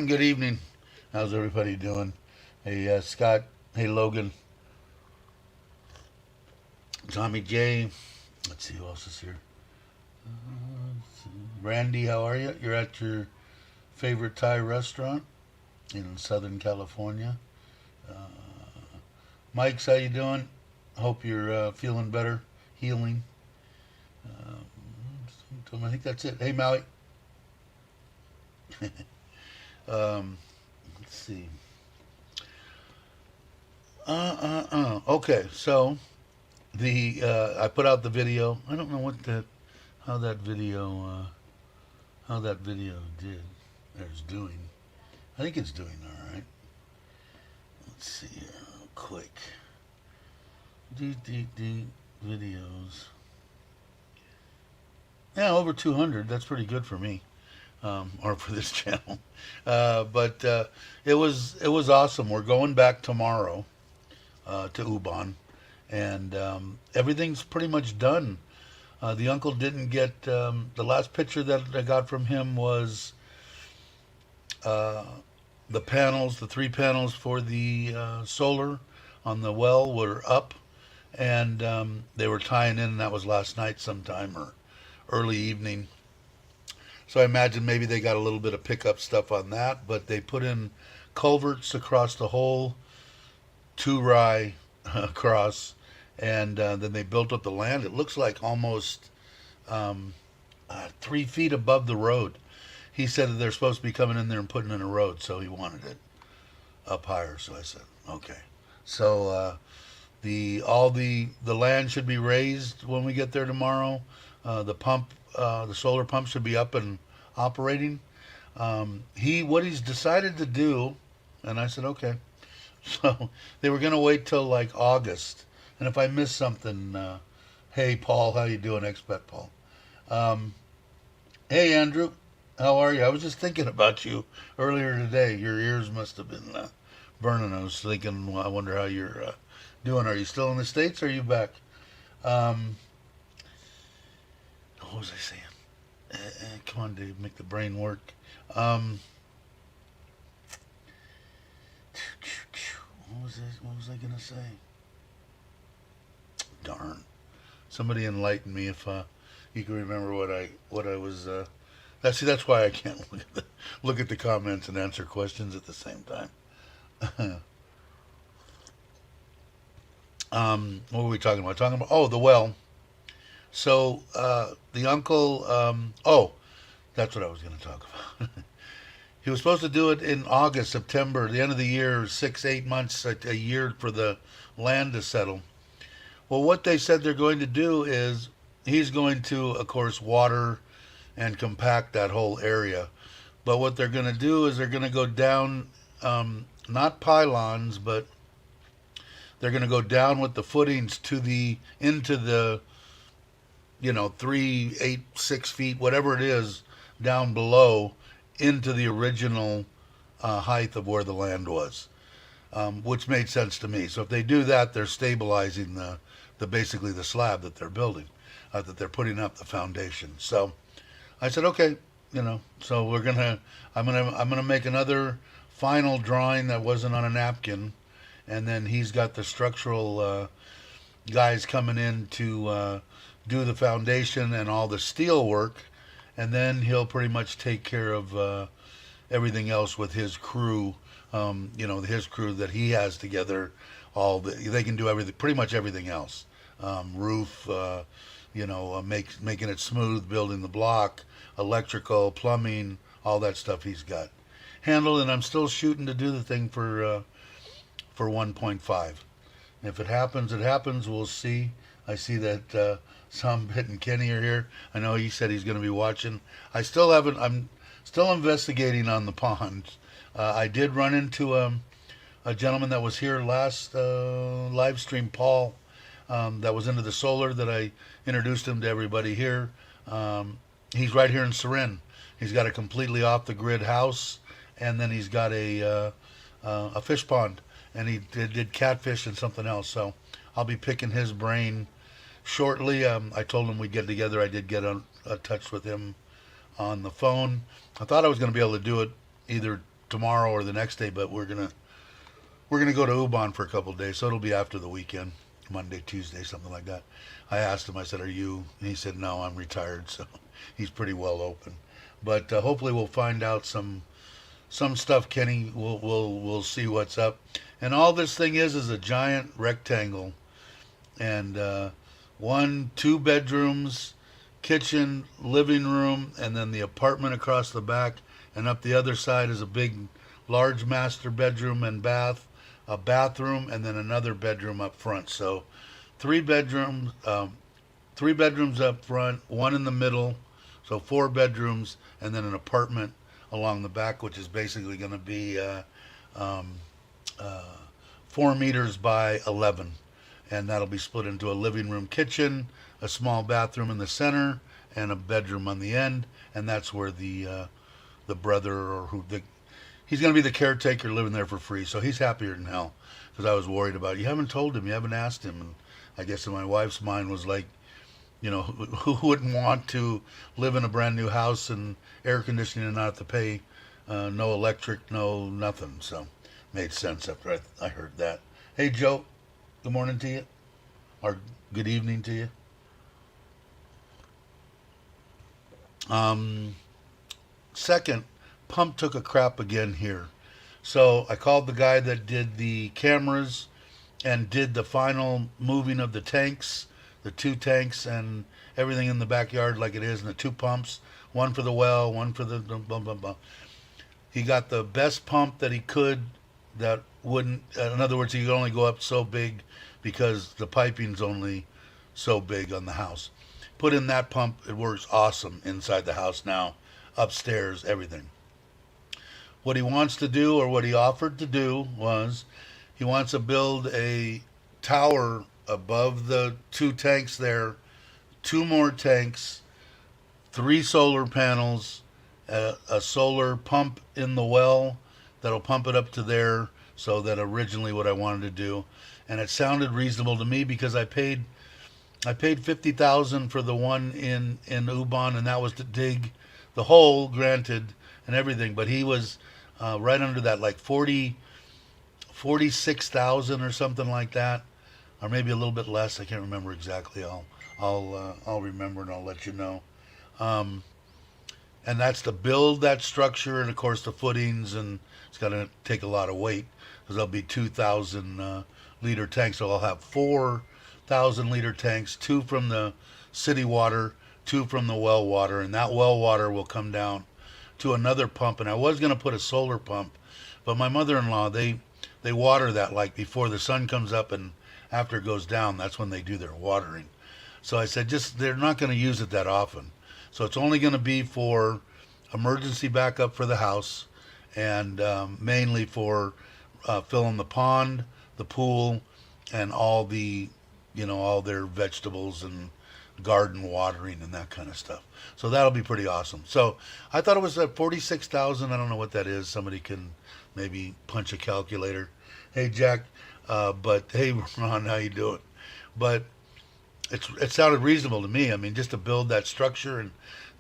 morning, good evening. How's everybody doing? Hey, Scott. Hey, Logan. Tommy J. Let's see who else is here. Randy, how are you? You're at your favorite Thai restaurant in Southern California. Uh, Mike's, how you doing? Hope you're feeling better, healing. I think that's it. Hey, Maui. Let's see. Okay, so the I put out the video. I don't know how that video did or is doing. I think it's doing all right. Let's see here, real quick. D videos. Yeah, over 200. That's pretty good for me, or for this channel. But it was awesome. We're going back tomorrow to Ubon, and everything's pretty much done. The uncle didn't get the last picture that I got from him was uh, the panels, the three panels for the solar on the well were up, and they were tying in. And that was last night sometime or early evening. So I imagine maybe they got a little bit of pickup stuff on that, but they put in culverts across the whole two rye across, and then they built up the land. It looks like almost 3 feet above the road. He said that they're supposed to be coming in there and putting in a road, so he wanted it up higher. So I said, okay. So the land should be raised when we get there tomorrow. The solar pump should be up and operating. What he's decided to do, and I said okay. So they were gonna wait till like August, and if I miss something, hey Paul, how you doing, expat Paul? Um, hey Andrew, how are you? I was just thinking about you earlier today. Your ears must have been burning. I was thinking, well, I wonder how you're doing. Are you still in the States? Or are you back? Um, what was I saying? Come on, Dave, make the brain work. Um, what was I gonna say? Darn! Somebody enlighten me if you can remember what I was. That's why I can't look at the comments and answer questions at the same time. What were we talking about? Talking about the well. So the uncle. That's what I was going to talk about. He was supposed to do it in August, September, the end of the year, 6, 8 months, a year for the land to settle. Well, what they said they're going to do is he's going to, of course, water and compact that whole area. But what they're going to do is they're going to go down, not pylons, but they're going to go down with the footings into the 3, 8, 6 feet, whatever it is, down below into the original height of where the land was, which made sense to me. So if they do that, they're stabilizing the basically the slab that they're building, that they're putting up the foundation. So I said, okay, so I'm gonna make another final drawing that wasn't on a napkin, and then he's got the structural guys coming in to do the foundation and all the steel work, and then he'll pretty much take care of everything else with his crew. His crew that he has together. They can do everything, pretty much everything else. Roof, making it smooth, building the block, electrical, plumbing, all that stuff he's got handled. And I'm still shooting to do the thing for 1.5. If it happens, it happens. We'll see. I see that Sam Pitt and Kenny are here. I know he said he's going to be watching. I still haven't. I'm still investigating on the pond. I did run into a gentleman that was here last live stream, Paul, that was into the solar that I introduced him to everybody here. He's right here in Surin. He's got a completely off the grid house, and then he's got a fish pond, and he did catfish and something else. So I'll be picking his brain shortly. I told him we'd get together. I did get a touch with him on the phone. I thought I was going to be able to do it either tomorrow or the next day, but we're gonna go to Ubon for a couple of days, so it'll be after the weekend, Monday, Tuesday, something like that. I asked him. I said, "Are you?" And he said, "No, I'm retired." So he's pretty well open. But hopefully we'll find out some stuff. Kenny, we'll see what's up. And all this thing is a giant rectangle, and two bedrooms, kitchen, living room, and then the apartment across the back. And up the other side is a big, large master bedroom and a bathroom, and then another bedroom up front. So three bedrooms, three bedrooms up front, one in the middle, so four bedrooms, and then an apartment along the back, which is basically going to be um, uh, 4 meters by 11, and that'll be split into a living room, kitchen, a small bathroom in the center, and a bedroom on the end, and that's where the brother or who the he's going to be the caretaker living there for free. So he's happier than hell because I was worried about it. You haven't told him, you haven't asked him, and I guess in my wife's mind was like, who wouldn't want to live in a brand new house and air conditioning and not have to pay no electric, no nothing. So made sense after I heard that. Hey Joe, good morning to you, or good evening to you. Um, Second, pump took a crap again here. So I called the guy that did the cameras and did the final moving of the tanks, the two tanks and everything in the backyard like it is, and the two pumps, one for the well, one for the blah, blah, blah. He got the best pump that he could that wouldn't, in other words, he could only go up so big because the piping's only so big on the house. Put in that pump, it works awesome inside the house now, upstairs, everything. What he wants to do, or what he offered to do, was he wants to build a tower above the two tanks there, two more tanks, three solar panels, a solar pump in the well that'll pump it up to there, so that originally what I wanted to do. And it sounded reasonable to me because I paid 50,000 for the one in Ubon, and that was to dig the hole, granted, and everything. But he was right under that, like 46,000 or something like that, or maybe a little bit less. I can't remember exactly. I'll remember and I'll let you know. Um, and that's to build that structure, and of course the footings, and it's going to take a lot of weight because there'll be 2,000 liter tanks. So I'll have 4,000 liter tanks, two from the city water, two from the well water, and that well water will come down to another pump. And I was going to put a solar pump, but my mother-in-law, they water that like before the sun comes up and after it goes down. That's when they do their watering. So I said, just they're not going to use it that often. So it's only going to be for emergency backup for the house, and mainly for filling the pond, the pool, and all their vegetables and garden watering and that kind of stuff. So that'll be pretty awesome. So I thought it was at 46,000. I don't know what that is. Somebody can maybe punch a calculator. Hey Jack, but hey Ron, how you doing? But it sounded reasonable to me. I mean, just to build that structure, and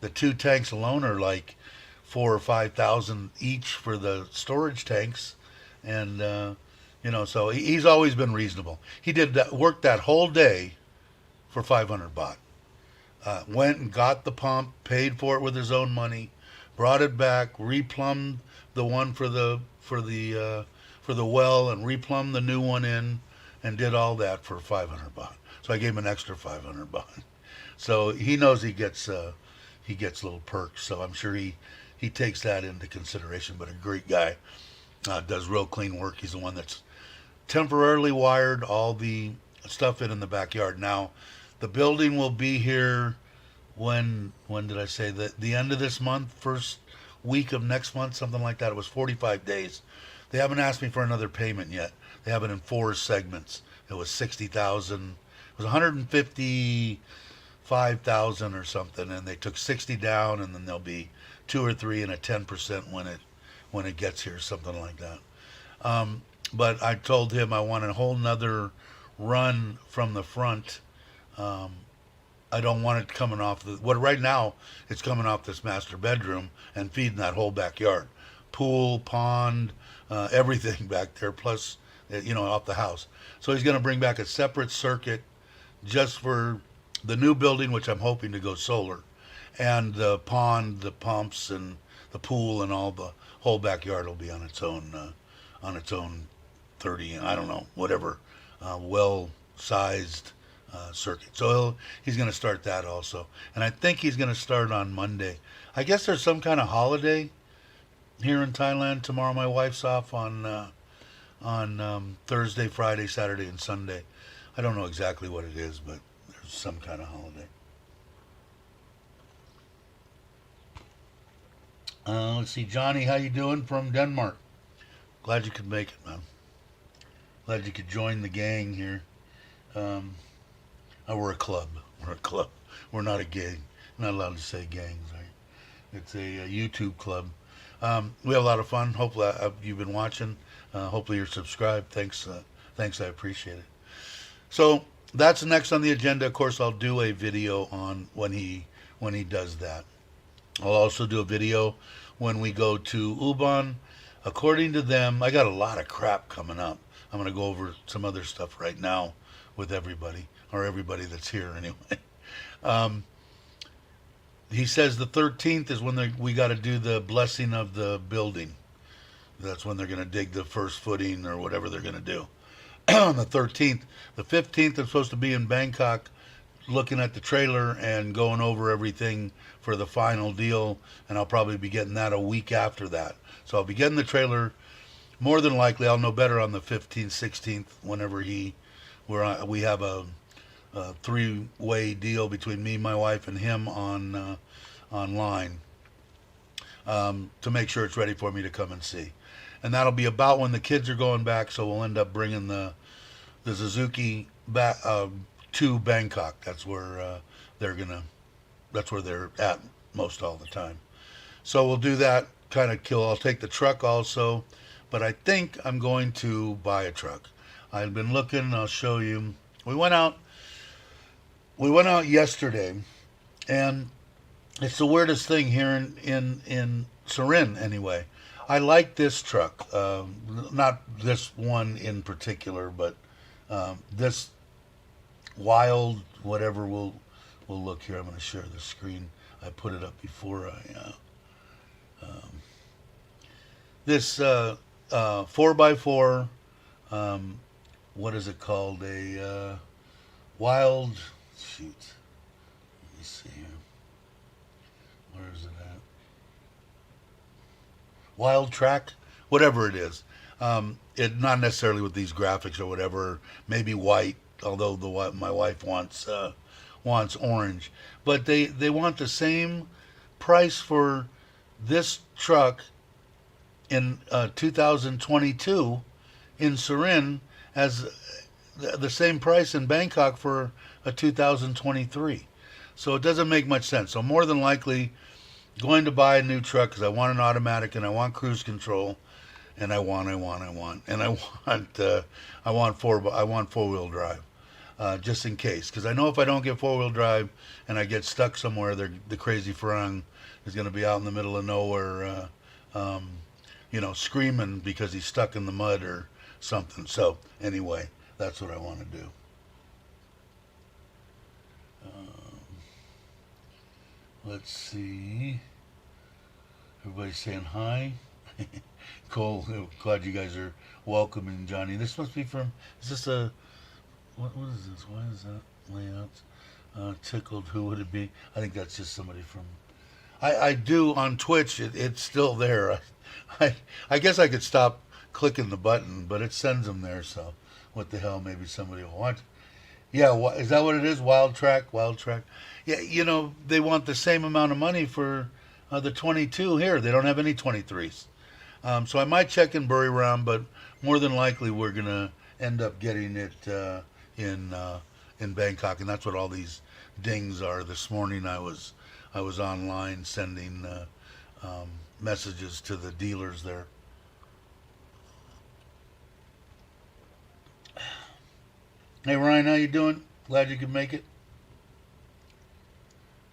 the two tanks alone are like 4 or 5 thousand each for the storage tanks, and so he's always been reasonable. He did that, worked that whole day for 500 baht. Went and got the pump, paid for it with his own money, brought it back, replumbed the one for the well, and replumbed the new one in, and did all that for 500 baht. So I gave him an extra 500 baht. So he knows he gets little perks. So I'm sure he takes that into consideration. But a great guy, does real clean work. He's the one that's temporarily wired all the stuff in the backyard. Now, the building will be here when did I say that? The end of this month, first week of next month, something like that. It was 45 days. They haven't asked me for another payment yet. They have it in 4 segments. It was 60,000. It was 155,000 or something, and they took 60 down, and then there'll be 2 or 3 and a 10% when it gets here, something like that. But I told him I want a whole nother run from the front. I don't want it coming off right now it's coming off this master bedroom and feeding that whole backyard. pool, pond, everything back there, plus, off the house. So he's going to bring back a separate circuit just for the new building, which I'm hoping to go solar, and the pond, the pumps, and the pool, and all the whole backyard will be on its own 30, I don't know, whatever, well-sized circuit. So he's going to start that also, and I think he's going to start on Monday. I guess there's some kind of holiday here in Thailand tomorrow. My wife's off on Thursday, Friday, Saturday, and Sunday. I don't know exactly what it is, but there's some kind of holiday. Let's see, Johnny, how you doing from Denmark? Glad you could make it, man. Glad you could join the gang here. We're a club. We're a club. We're not a gang. Not allowed to say gangs, right? It's a YouTube club. We have a lot of fun. Hopefully you've been watching. Hopefully you're subscribed. Thanks. Thanks. I appreciate it. So that's next on the agenda. Of course, I'll do a video on when he does that. I'll also do a video when we go to Ubon. According to them, I got a lot of crap coming up. I'm going to go over some other stuff right now with everybody, or everybody that's here anyway. He says the 13th is when we got to do the blessing of the building. That's when they're going to dig the first footing or whatever they're going to do. On the 13th. The 15th, I'm supposed to be in Bangkok looking at the trailer and going over everything for the final deal, and I'll probably be getting that a week after that. So I'll be getting the trailer. More than likely, I'll know better on the 15th, 16th, whenever we have a three-way deal between me, my wife, and him online to make sure it's ready for me to come and see. And that'll be about when the kids are going back, so we'll end up bringing the Suzuki back to Bangkok. That's where they're at most all the time. So we'll do that, kind of kill. I'll take the truck also, but I think I'm going to buy a truck. I've been looking, I'll show you. We went out yesterday, and it's the weirdest thing here in Surin anyway. I like this truck, not this one in particular, but this wild whatever. We'll look here. I'm going to share the screen. I put it up before this 4x4. What is it called? A wild. Shoot. Let me see here. Where is it at? Wild Track, whatever it is. It not necessarily with these graphics or whatever. Maybe white, although my wife wants orange. But they want the same price for this truck in 2022 in Surin as the same price in Bangkok for a 2023. So it doesn't make much sense. So more than likely going to buy a new truck because I want an automatic and I want cruise control and I want four-wheel drive just in case, because I know if I don't get four-wheel drive and I get stuck somewhere, the crazy Farang is going to be out in the middle of nowhere screaming because he's stuck in the mud or something. So anyway, that's what I want to do. Let's see. Everybody's saying hi. Cool. Glad you guys are welcoming Johnny. This must be from. Is this a? What is this? Why is that layouts? Tickled. Who would it be? I think that's just somebody from. I do on Twitch. It's still there. I guess I could stop clicking the button, but it sends them there. So what the hell? Maybe somebody will watch. Yeah, is that what it is? Wild Track. Yeah, they want the same amount of money for the 22 here. They don't have any 23s. So I might check in Buriram, but more than likely we're going to end up getting it in Bangkok, and that's what all these dings are. This morning I was online sending messages to the dealers there. Hey Ryan, how you doing? Glad you could make it.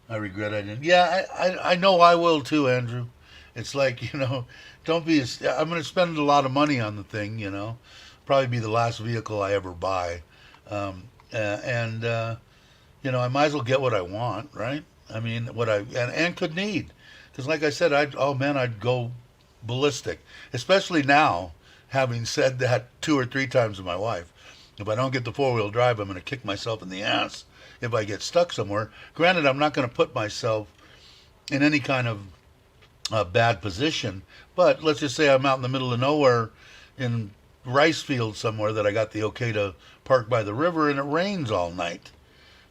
I regret I didn't. Yeah, I know I will too, Andrew. It's like, don't be. I'm going to spend a lot of money on the thing. Probably be the last vehicle I ever buy, and I might as well get what I want, right? I mean, what I and could need, because like I said, I'd go ballistic, especially now, having said that 2 or 3 times to my wife. If I don't get the 4-wheel drive, I'm going to kick myself in the ass if I get stuck somewhere. Granted, I'm not going to put myself in any kind of bad position, but let's just say I'm out in the middle of nowhere in rice field somewhere that I got the okay to park by the river, and it rains all night,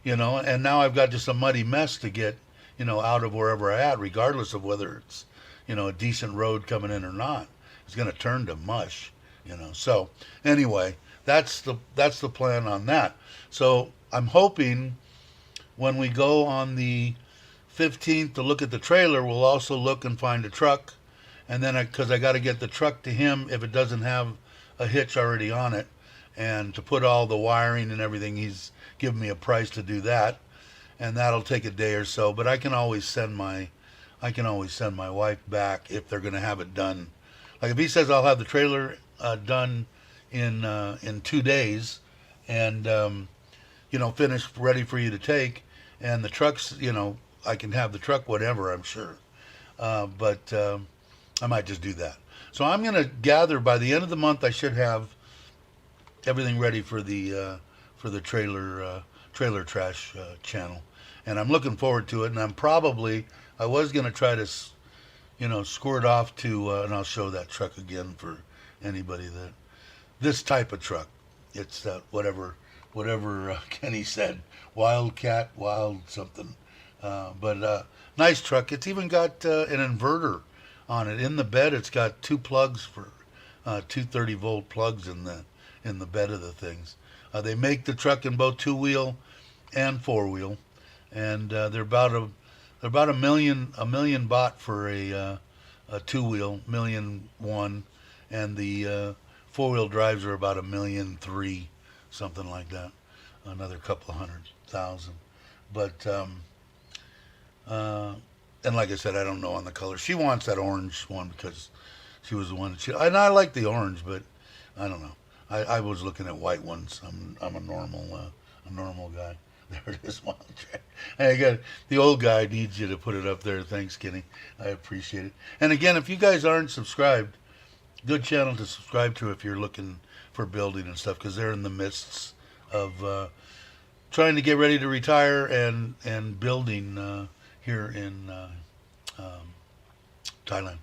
and now I've got just a muddy mess to get, out of wherever I'm at, regardless of whether it's, a decent road coming in or not. It's going to turn to mush, So anyway, that's the plan on that. So I'm hoping when we go on the 15th to look at the trailer, we'll also look and find a truck, and then because I got to get the truck to him if it doesn't have a hitch already on it, and to put all the wiring and everything. He's given me a price to do that, and that'll take a day or so. But I can always send my wife back if they're going to have it done. Like if he says I'll have the trailer done in 2 days, and finished, ready for you to take, and the truck's, I can have the truck whatever, I'm sure. But I might just do that. So I'm going to gather by the end of the month I should have everything ready for the trailer trash channel, and I'm looking forward to it. And I was going to try to squirt off to, and I'll show that truck again for anybody that this type of truck. It's that whatever Kenny said, Wildcat, wild something. But nice truck. It's even got an inverter on it. In the bed, it's got 2 plugs for 230-volt plugs in the bed of the things. They make the truck in both 2-wheel and 4-wheel, and they're about a million baht for a 2-wheel, 1,000,001, and the 4-wheel drives are about 1,000,003, something like that. Another couple 100,000, but and like I said, I don't know on the color. She wants that orange one because she was the one. And I like the orange, but I don't know. I was looking at white ones. I'm a normal guy. There it is. I got the old guy needs you to put it up there. Thanks, Kenny. I appreciate it. And again, if you guys aren't subscribed, good channel to subscribe to if you're looking for building and stuff, because they're in the midst of trying to get ready to retire and building here in Thailand.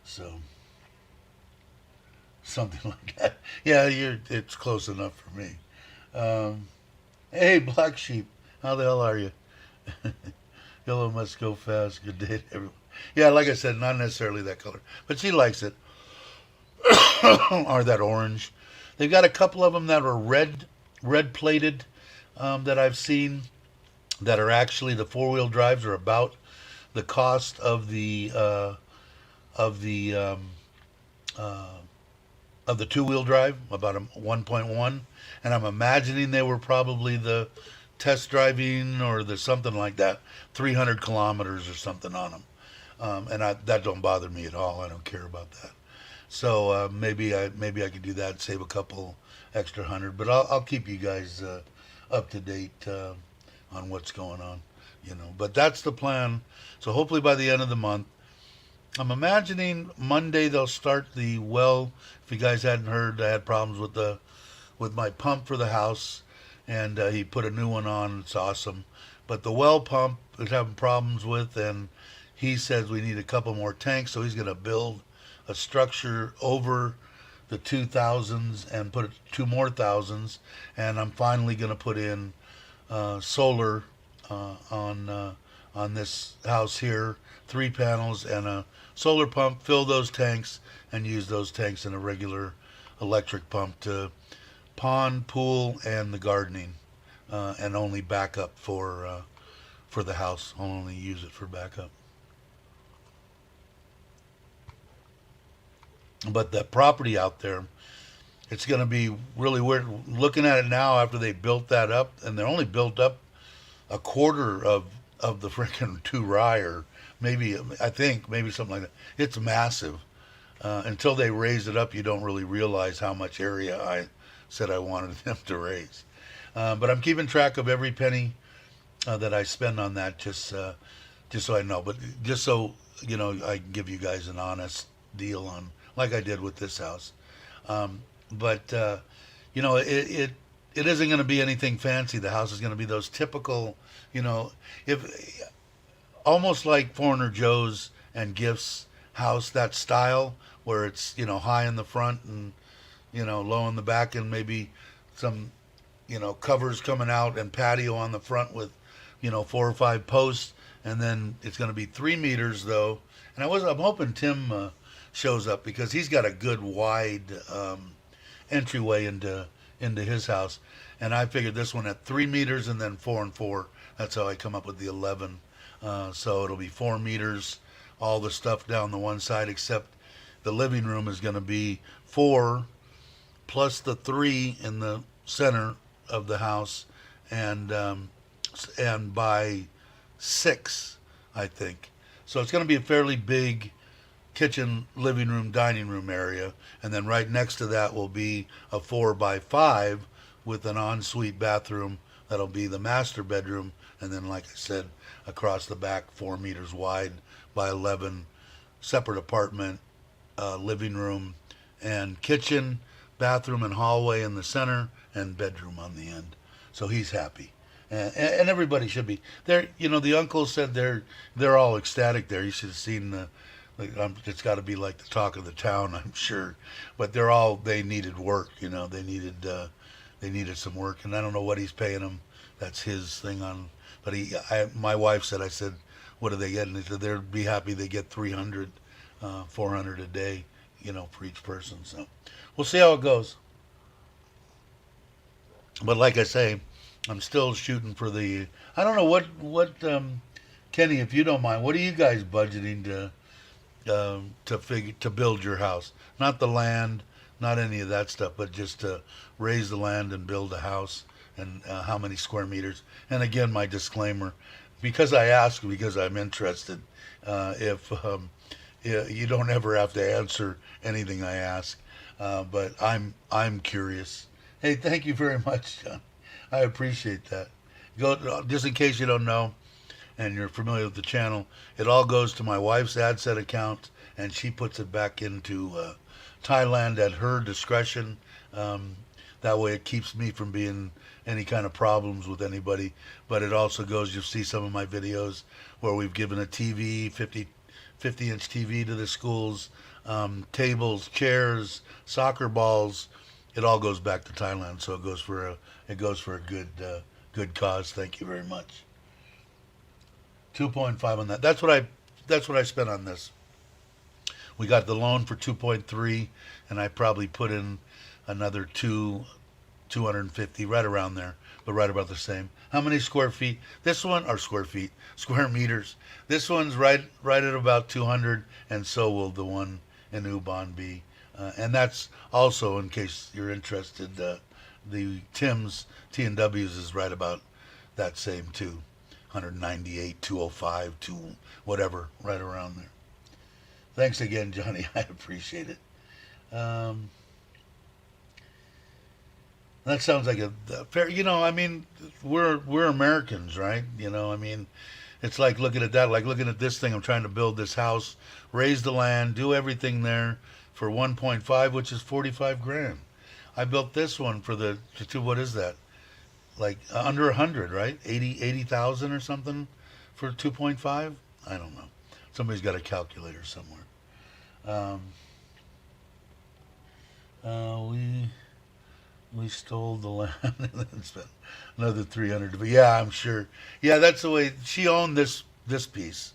So something like that. Yeah, it's close enough for me. Hey, Black Sheep, how the hell are you? Yellow must go fast. Good day to everyone. Yeah, like I said, not necessarily that color, but she likes it. Or that orange. They've got a couple of them that are red plated that I've seen that are actually the 4-wheel drives are about the cost of the 2-wheel drive, about a 1.1, and I'm imagining they were probably the test driving or the something like that, 300 kilometers or something on them, and that don't bother me at all. I don't care about that. So maybe I could do that and save a couple extra hundred, but I'll keep you guys up to date on what's going on, But that's the plan. So hopefully by the end of the month, I'm imagining they'll start the well. If you guys hadn't heard, I had problems with my pump for the house, and he put a new one on. It's awesome. But the well pump is having problems with, and he says we need a couple more tanks, so he's going to build a structure over the 2000s and put 2 more thousands, and I'm finally going to put in solar on this house here, 3 panels and a solar pump, fill those tanks, and use those tanks in a regular electric pump to pond, pool, and the gardening, and only backup for the house. I'll only use it for backup. But the property out there, it's going to be really weird. Looking at it now after they built that up, and they only built up a quarter of the freaking 2 rai or maybe I think maybe something like that. It's massive. Until they raise it up, you don't really realize how much area I said I wanted them to raise. But I'm keeping track of every penny that I spend on that, just so I know. But just so I can give you guys an honest deal on, like I did with this house. But it isn't going to be anything fancy. The house is going to be those typical, if almost like Foreigner Joe's and Gifts house, that style where it's high in the front and low in the back, and maybe some covers coming out and patio on the front with 4 or 5 posts, and then it's going to be 3 meters though. And I'm hoping Tim shows up because he's got a good wide entryway into his house, and I figured this one at 3 meters and then 4 and 4. That's how I come up with the 11. So it'll be 4 meters, all the stuff down the one side, except the living room is going to be 4 plus the 3 in the center of the house, and by 6, I think. So it's going to be a fairly big kitchen, living room, dining room area, and then right next to that will be a 4 by 5 with an ensuite bathroom. That'll be the master bedroom, and then, like I said, across the back, 4 meters wide by 11, separate apartment, living room, and kitchen, bathroom, and hallway in the center, and bedroom on the end. So he's happy, and everybody should be there. The uncle said they're all ecstatic there. You should have seen the. It's got to be like the talk of the town, I'm sure. But they needed work. They needed some work, and I don't know what he's paying them. That's his thing on. But my wife said, I said, what are they getting? They said they'd be happy they get 300, 400 a day, for each person. So we'll see how it goes. But like I say, I'm still shooting for the. I don't know what Kenny, if you don't mind, what are you guys budgeting to build your house? Not the land, not any of that stuff, but just to raise the land and build a house, and how many square meters. And again, my disclaimer, because I ask, because I'm interested. If you don't ever have to answer anything I ask, but I'm curious. Hey, thank you very much, John. I appreciate that. Just in case you don't know, and you're familiar with the channel, it all goes to my wife's AdSet account, and she puts it back into Thailand at her discretion. That way it keeps me from being any kind of problems with anybody. But it also goes, you'll see some of my videos where we've given a TV, 50-inch TV to the schools, tables, chairs, soccer balls. It all goes back to Thailand, so it goes for a good cause. Thank you very much. 2.5 on that. That's what I spent on this. We got the loan for 2.3, and I probably put in another 250, right around there, but right about the same. How many square feet? This one, or square meters. This one's right at about 200, and so will the one in Ubon be. And that's also, in case you're interested, the Tim's T&W's is right about that same too. 198, 205, 2 whatever, right around there. Thanks again, Johnny. I appreciate it. That sounds like a fair. I mean, we're Americans, right? I mean, it's like looking at that, like looking at this thing. I'm trying to build this house, raise the land, do everything there for 1.5, which is 45 grand. I built this one for the what is that? Like under 100, right? 80,000 or something for 2.5. I don't know. Somebody's got a calculator somewhere. We stole the land and then spent another 300. But yeah, I'm sure. Yeah, that's the way she owned this piece.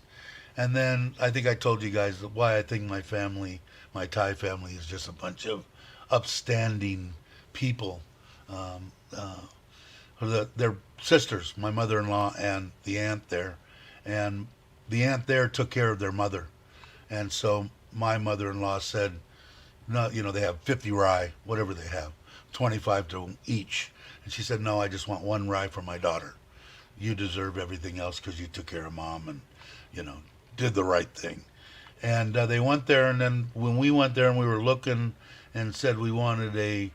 And then I think I told you guys why I think my Thai family, is just a bunch of upstanding people. They're sisters, my mother-in-law and the aunt there. And the aunt there took care of their mother. And so my mother-in-law said, no, they have 50 rye, whatever they have, 25 to each. And she said, no, I just want 1 rye for my daughter. You deserve everything else because you took care of mom and, did the right thing. And they went there, and then when we went there and we were looking and said we wanted a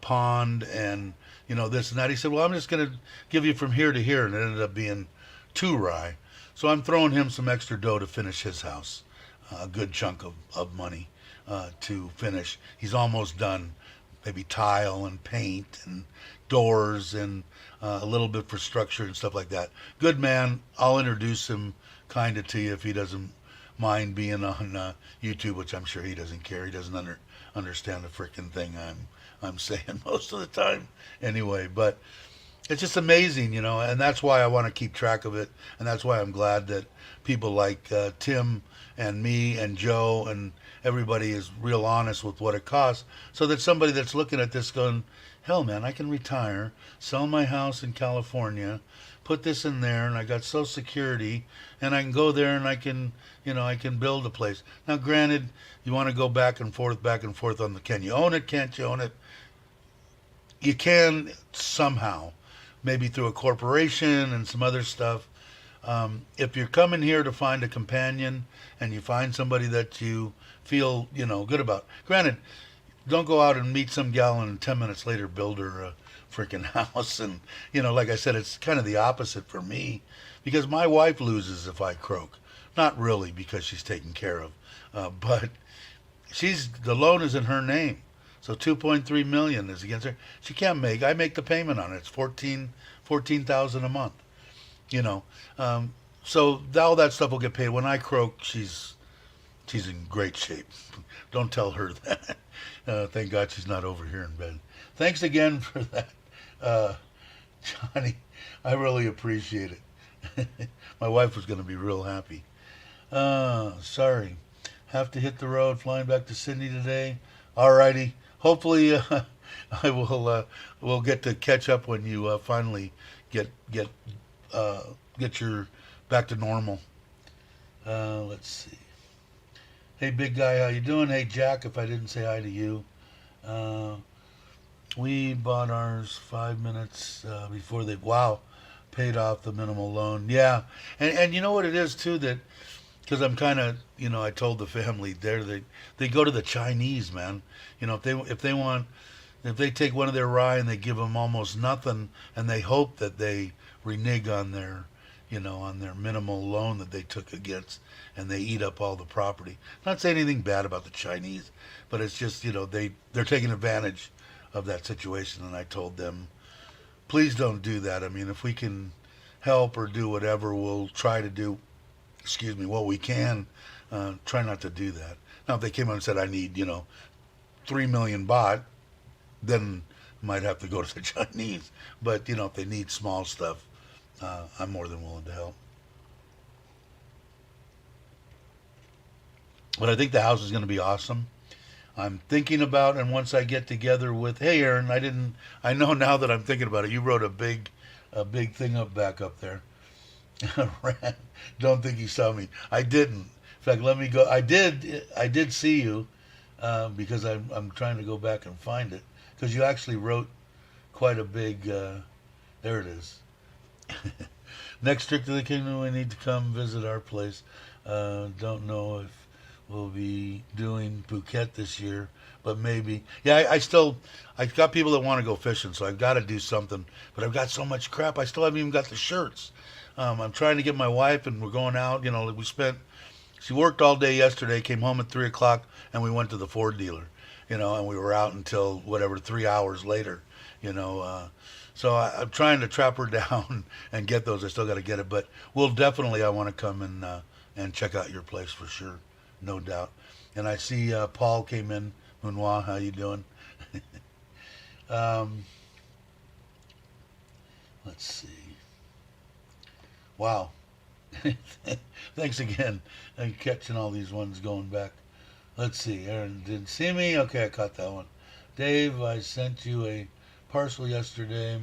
pond and this and that, he said, "Well, I'm just going to give you from here to here," and it ended up being 2 rye. So I'm throwing him some extra dough to finish his house, a good chunk of money to finish. He's almost done, maybe tile and paint and doors and a little bit for structure and stuff like that. Good man. I'll introduce him kind of to you if he doesn't mind being on YouTube, which I'm sure he doesn't care. He doesn't understand the freaking thing I'm saying most of the time anyway. But it's just amazing, and that's why I want to keep track of it, and that's why I'm glad that people like Tim and me and Joe and everybody is real honest with what it costs, so that somebody that's looking at this going, hell man, I can retire, sell my house in California, put this in there, and I got Social Security, and I can go there and I can build a place. Now, granted, you want to go back and forth on the can you own it, can't you own it? You can somehow, maybe through a corporation and some other stuff. If you're coming here to find a companion and you find somebody that you feel, good about. Granted, don't go out and meet some gal and 10 minutes later build her a freaking house. And, like I said, it's kind of the opposite for me because my wife loses if I croak. Not really because she's taken care of, but the loan is in her name. So 2.3 million is against her. She can't I make the payment on it. It's 14,000 a month. So all that stuff will get paid. When I croak, she's in great shape. Don't tell her that. Thank God she's not over here in bed. Thanks again for that, Johnny. I really appreciate it. My wife was going to be real happy. Sorry. Have to hit the road. Flying back to Sydney today. Alrighty. Hopefully, I will get to catch up when you finally get your back to normal. Let's see. Hey, big guy, how you doing? Hey, Jack, if I didn't say hi to you. We bought ours 5 minutes before they, paid off the minimal loan. Yeah, and you know what it is, too, that, because I'm kind of, I told the family there, they go to the Chinese, man. If they take one of their rye and they give them almost nothing, and they hope that they renege on their minimal loan that they took against, and they eat up all the property. Not saying anything bad about the Chinese, but it's just, they're taking advantage of that situation, and I told them, please don't do that. I mean, if we can help or do whatever, we'll try to do, what we can. Try not to do that. Now, if they came out and said, I need, 3 million baht, then might have to go to the Chinese. But, if they need small stuff, I'm more than willing to help. But I think the house is going to be awesome. I'm thinking about, and once I get together with, hey Aaron, I know now that I'm thinking about it. You wrote a big thing back up there. Don't think you saw me. I didn't. In fact, let me go. I did see you, because I'm trying to go back and find it, because you actually wrote quite a big. There it is. Next trip to the kingdom, we need to come visit our place. Don't know if we'll be doing Phuket this year, but maybe. Yeah, I've got people that want to go fishing, so I've got to do something. But I've got so much crap. I still haven't even got the shirts. I'm trying to get my wife, and we're going out. She worked all day yesterday, came home at 3 o'clock, and we went to the Ford dealer. And we were out until 3 hours later. So I'm trying to trap her down and get those. I still got to get it, but I want to come and check out your place for sure, no doubt. And I see Paul came in. Munwa, how you doing? Let's see. Wow. Thanks again. I'm catching all these ones going back. Let's see. Aaron didn't see me. Okay, I caught that one. Dave, I sent you a parcel yesterday.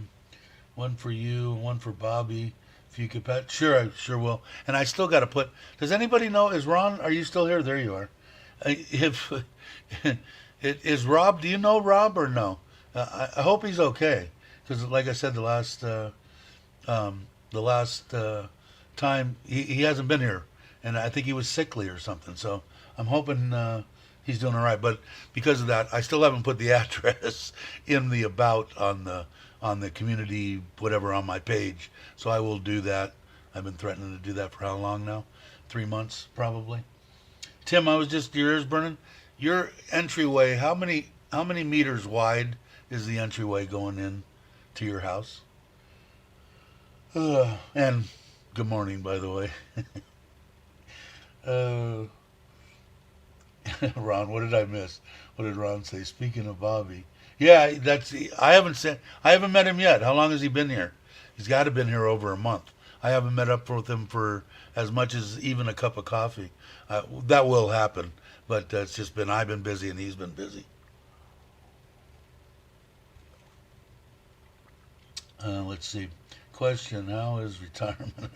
One for you, one for Bobby. If you could pat, sure, I sure will. And I still got to put. Does anybody know? Is Ron? Are you still here? There you are. If is Rob? Do you know Rob or no? I hope he's okay, because like I said, the last time he hasn't been here, and I think he was sickly or something. So I'm hoping he's doing all right. But because of that, I still haven't put the address in the about on the community whatever on my page. So I will do that. I've been threatening to do that for how long now? 3 months probably. Tim, I was just your ears burning. Your entryway, how many meters wide is the entryway going in to your house? And good morning, by the way. uh, Ron, what did I miss? What did Ron say? Speaking of Bobby, yeah, I haven't met him yet. How long has he been here? He's got to been here over a month. I haven't met up with him for as much as even a cup of coffee. That will happen, but it's just been I've been busy and he's been busy. Let's see. Question: how is retirement?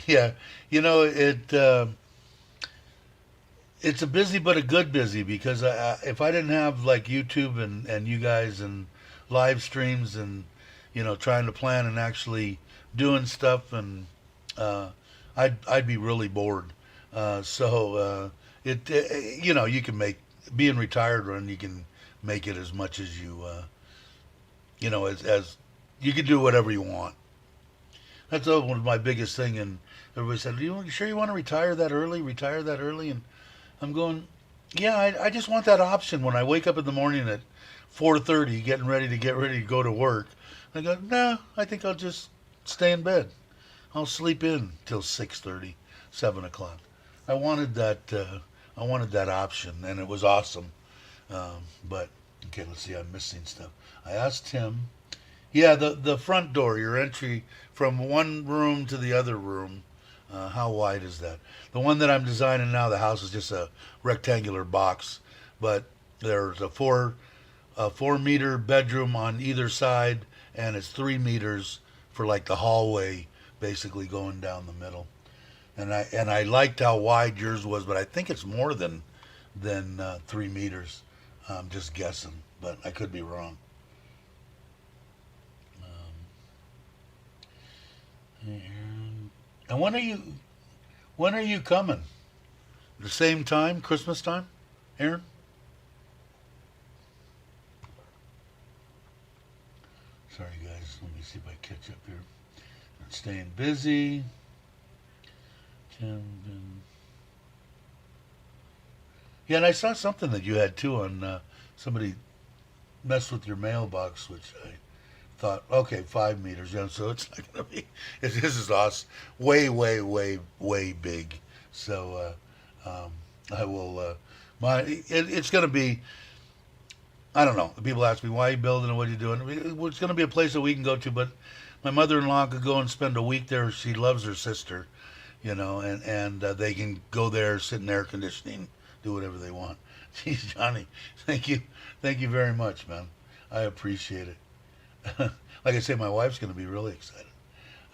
Yeah, it. It's a busy but a good busy because if I didn't have like YouTube and you guys and live streams and trying to plan and actually doing stuff and uh, I'd be really bored. You can make being retired and you can make it as much as as you can do whatever you want. That's one of my biggest thing. And everybody said, "You sure you want to retire that early? Retire that early?" And I'm going, "Yeah, I just want that option when I wake up in the morning at 4:30, getting ready to go to work." I go, "No, I think I'll just stay in bed. I'll sleep in till 6:30, 7 o'clock." I wanted that. I wanted that option, and it was awesome. But okay, let's see. I'm missing stuff. I asked him. Yeah, the front door, your entry from one room to the other room. How wide is that? The one that I'm designing now, the house is just a rectangular box, but there's a 4 meter bedroom on either side, and it's 3 meters for like the hallway, basically going down the middle. And I liked how wide yours was, but I think it's more than 3 meters. I'm just guessing, but I could be wrong. And when are you coming? The same time, Christmas time, Aaron? Sorry, guys. Let me see if I catch up here. I'm staying busy. Tim, yeah, and I saw something that you had too on somebody messed with your mailbox, which I thought, okay, 5 meters. Yeah, so it's not going to be. This is awesome. Way, way, way, way big. So I will. It's going to be. I don't know. People ask me why are you building and what are you doing. It's going to be a place that we can go to, but my mother-in-law could go and spend a week there. She loves her sister, and they can go there, sit in air conditioning, do whatever they want. Geez, Johnny, thank you very much, man. I appreciate it. Like I say, my wife's going to be really excited.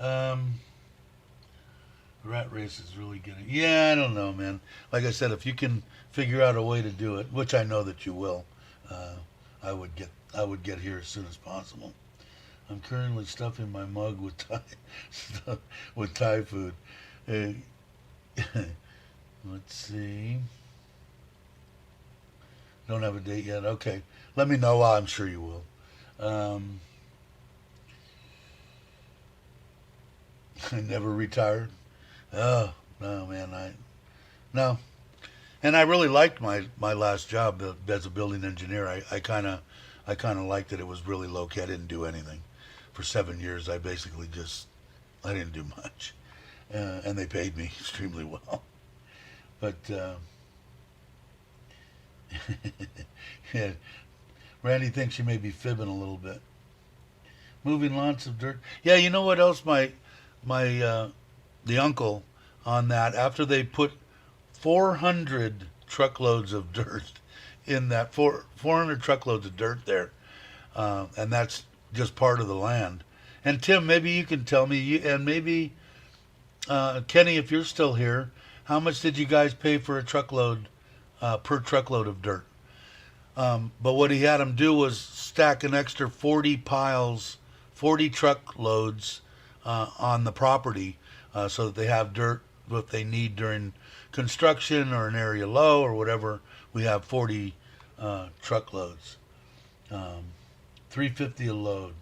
Um, rat race is really getting. Yeah, I don't know, man. Like I said, if you can figure out a way to do it, which I know that you will, uh, I would get here as soon as possible. I'm currently stuffing my mug with stuff, with Thai food. Uh, let's see. Don't have a date yet. Okay, let me know. I'm sure you will. I never retired. Oh no, man, no. And I really liked my last job as a building engineer. I kind of liked that it was really low key. I didn't do anything for 7 years. I didn't do much, and they paid me extremely well. But yeah, Randy thinks she may be fibbing a little bit. Moving lots of dirt. Yeah, you know what else? My the uncle on that after they put 400 truckloads of dirt in that 400 truckloads of dirt there, and that's just part of the land. And Tim, maybe you can tell me, and maybe Kenny, if you're still here, how much did you guys pay for a truckload per truckload of dirt? But what he had them do was stack an extra 40 piles, 40 truckloads on the property so that they have dirt what they need during construction or an area low or whatever. We have 40 truckloads, 350 a load.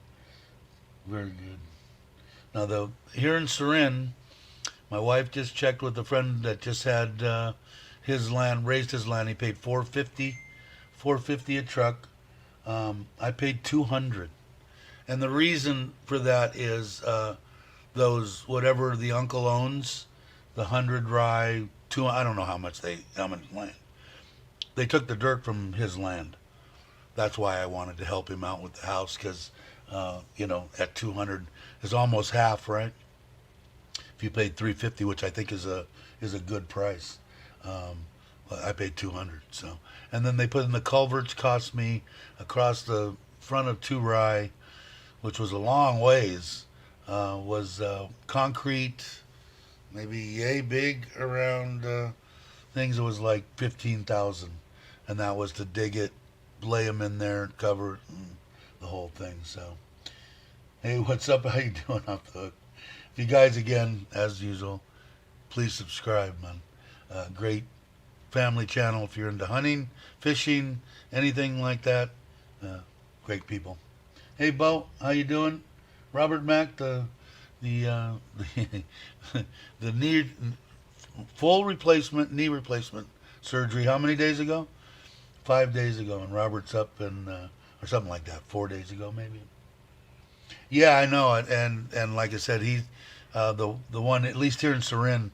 Very good. Now, here in Surin, my wife just checked with a friend that just had his land, raised his land. He paid 450 a truck. I paid 200, and the reason for that is those whatever the uncle owns, the 100 rye, two. I don't know how much land. They took the dirt from his land. That's why I wanted to help him out with the house because at 200 is almost half, right? If you paid 350, which I think is a good price, I paid 200. So, and then they put in the culverts. Cost me across the front of 2 rye, which was a long ways. Was concrete, maybe yay big around things. It was like 15,000, and that was to dig it, lay them in there, cover it, and the whole thing. So, hey, what's up? How you doing off the hook? If you guys, again, as usual, please subscribe, man. Great family channel if you're into hunting, fishing, anything like that. Great people. Hey, Bo, how you doing? Robert Mack, the knee full replacement, knee replacement surgery. How many days ago? 5 days ago, and Robert's up in or something like that. 4 days ago, maybe. Yeah, I know it, and like I said, he's the one at least here in Surin,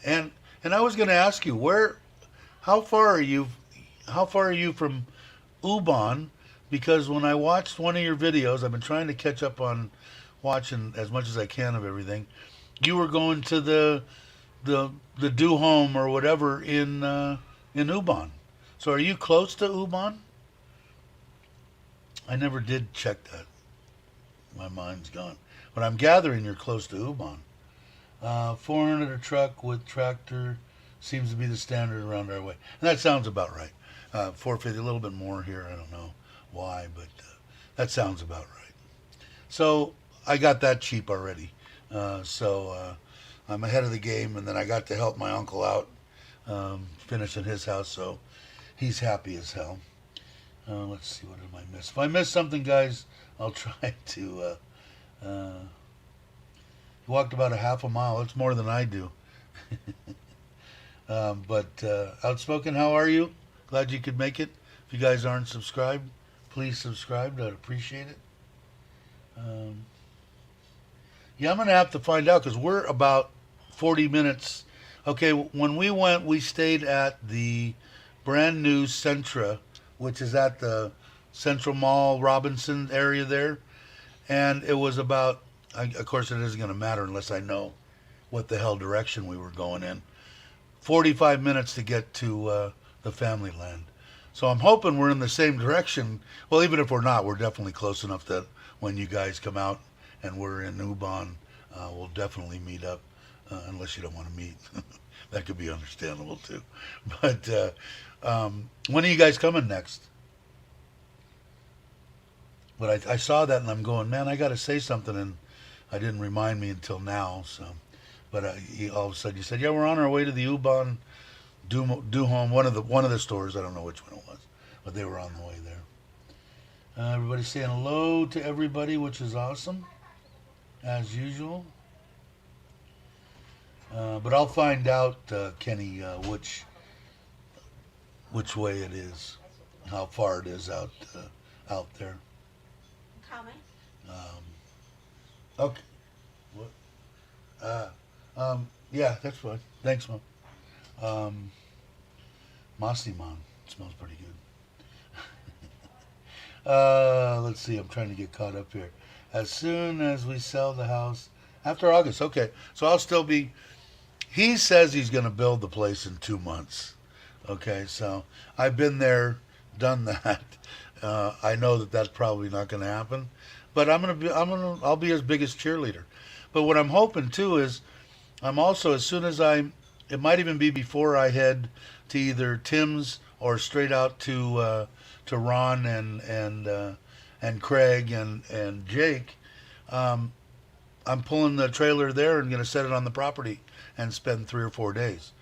and I was going to ask you how far are you from Ubon? Because when I watched one of your videos, I've been trying to catch up on watching as much as I can of everything. You were going to the do home or whatever in Ubon. So are you close to Ubon? I never did check that. My mind's gone. But I'm gathering you're close to Ubon. 400 a truck with tractor seems to be the standard around our way. And that sounds about right. 450, a little bit more here. I don't know why, but that sounds about right. So I got that cheap already. So I'm ahead of the game, and then I got to help my uncle out finishing his house, so he's happy as hell. Let's see, what did I miss? If I miss something, guys, I'll try to. He walked about a half a mile. That's more than I do. But Outspoken, how are you? Glad you could make it. If you guys aren't subscribed, please subscribe. I'd appreciate it. Yeah, I'm going to have to find out because we're about 40 minutes. Okay, when we went, we stayed at the brand new Centra, which is at the Central Mall, Robinson area there. And it was about, of course, it isn't going to matter unless I know what the hell direction we were going in. 45 minutes to get to the family land. So I'm hoping we're in the same direction. Well, even if we're not, we're definitely close enough that when you guys come out and we're in Ubon, we'll definitely meet up, unless you don't want to meet. That could be understandable too. But when are you guys coming next? But I saw that and I'm going, man, I got to say something, and I didn't remind me until now. So, but all of a sudden you said, yeah, we're on our way to the Ubon do home, one of the stores. I don't know which one it was, but they were on the way there. Everybody's saying hello to everybody, which is awesome, as usual. But I'll find out, Kenny, which way it is, how far it is out there. Comment. Okay. What? Yeah, that's fine. Thanks, Mom. Masiman smells pretty good. Let's see. I'm trying to get caught up here. As soon as we sell the house after August. Okay, so I'll still be. He says he's going to build the place in 2 months. Okay, so I've been there, done that. I know that that's probably not going to happen, but I'll be his biggest cheerleader. But what I'm hoping too is, I'm also, as soon as it might even be before I head to either Tim's or straight out to Ron and Craig and Jake. I'm pulling the trailer there and going to set it on the property and spend 3 or 4 days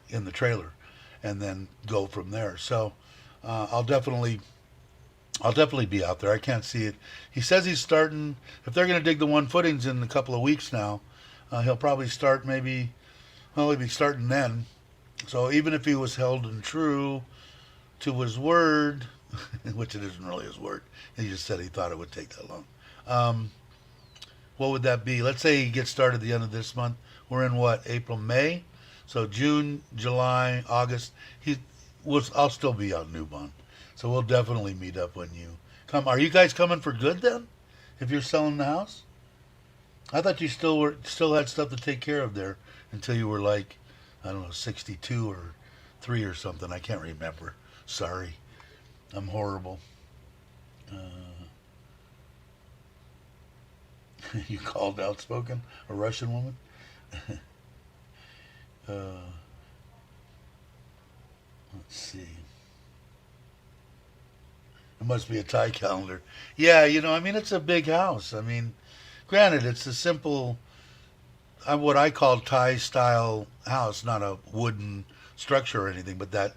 in the trailer, and then go from there. So I'll definitely be out there. I can't see it. He says he's starting. If they're going to dig the one footings in a couple of weeks now, he'll probably start maybe. Well, he'll be starting then. So even if he was held and true to his word, which it isn't really his word, he just said he thought it would take that long. Um, what would that be? Let's say he gets started at the end of this month. We're in what, April, May? So June, July, August. I'll still be out in New Bond. So we'll definitely meet up when you come. Are you guys coming for good then? If you're selling the house? I thought you still had stuff to take care of there until you were like, I don't know, 62 or 3 or something. I can't remember. Sorry. I'm horrible. Uh, you called outspoken? A Russian woman? uh, let's see. It must be a Thai calendar. Yeah, I mean, it's a big house. I mean, granted, it's a simple, what I call Thai style house, not a wooden structure or anything, but that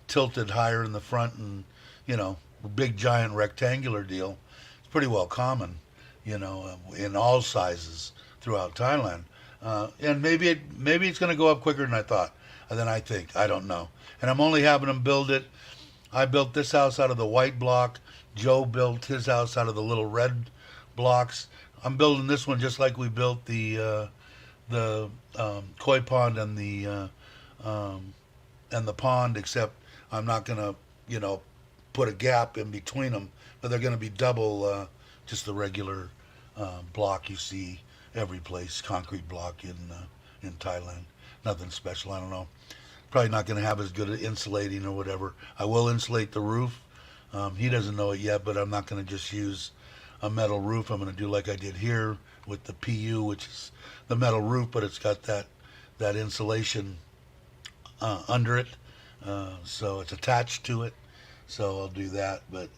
tilted higher in the front and, big giant rectangular deal. It's pretty well common, in all sizes throughout Thailand. And maybe it's going to go up quicker than I think. I don't know. And I'm only having them build it. I built this house out of the white block. Joe built his house out of the little red blocks. I'm building this one just like we built the koi pond and the pond, except I'm not gonna put a gap in between them, but they're gonna be double, just the regular block you see every place, concrete block in Thailand. Nothing special. I don't know. Probably not going to have as good at insulating or whatever. I will insulate the roof. He doesn't know it yet, but I'm not going to just use a metal roof. I'm going to do like I did here with the PU, which is the metal roof, but it's got that insulation under it, so it's attached to it. So I'll do that, but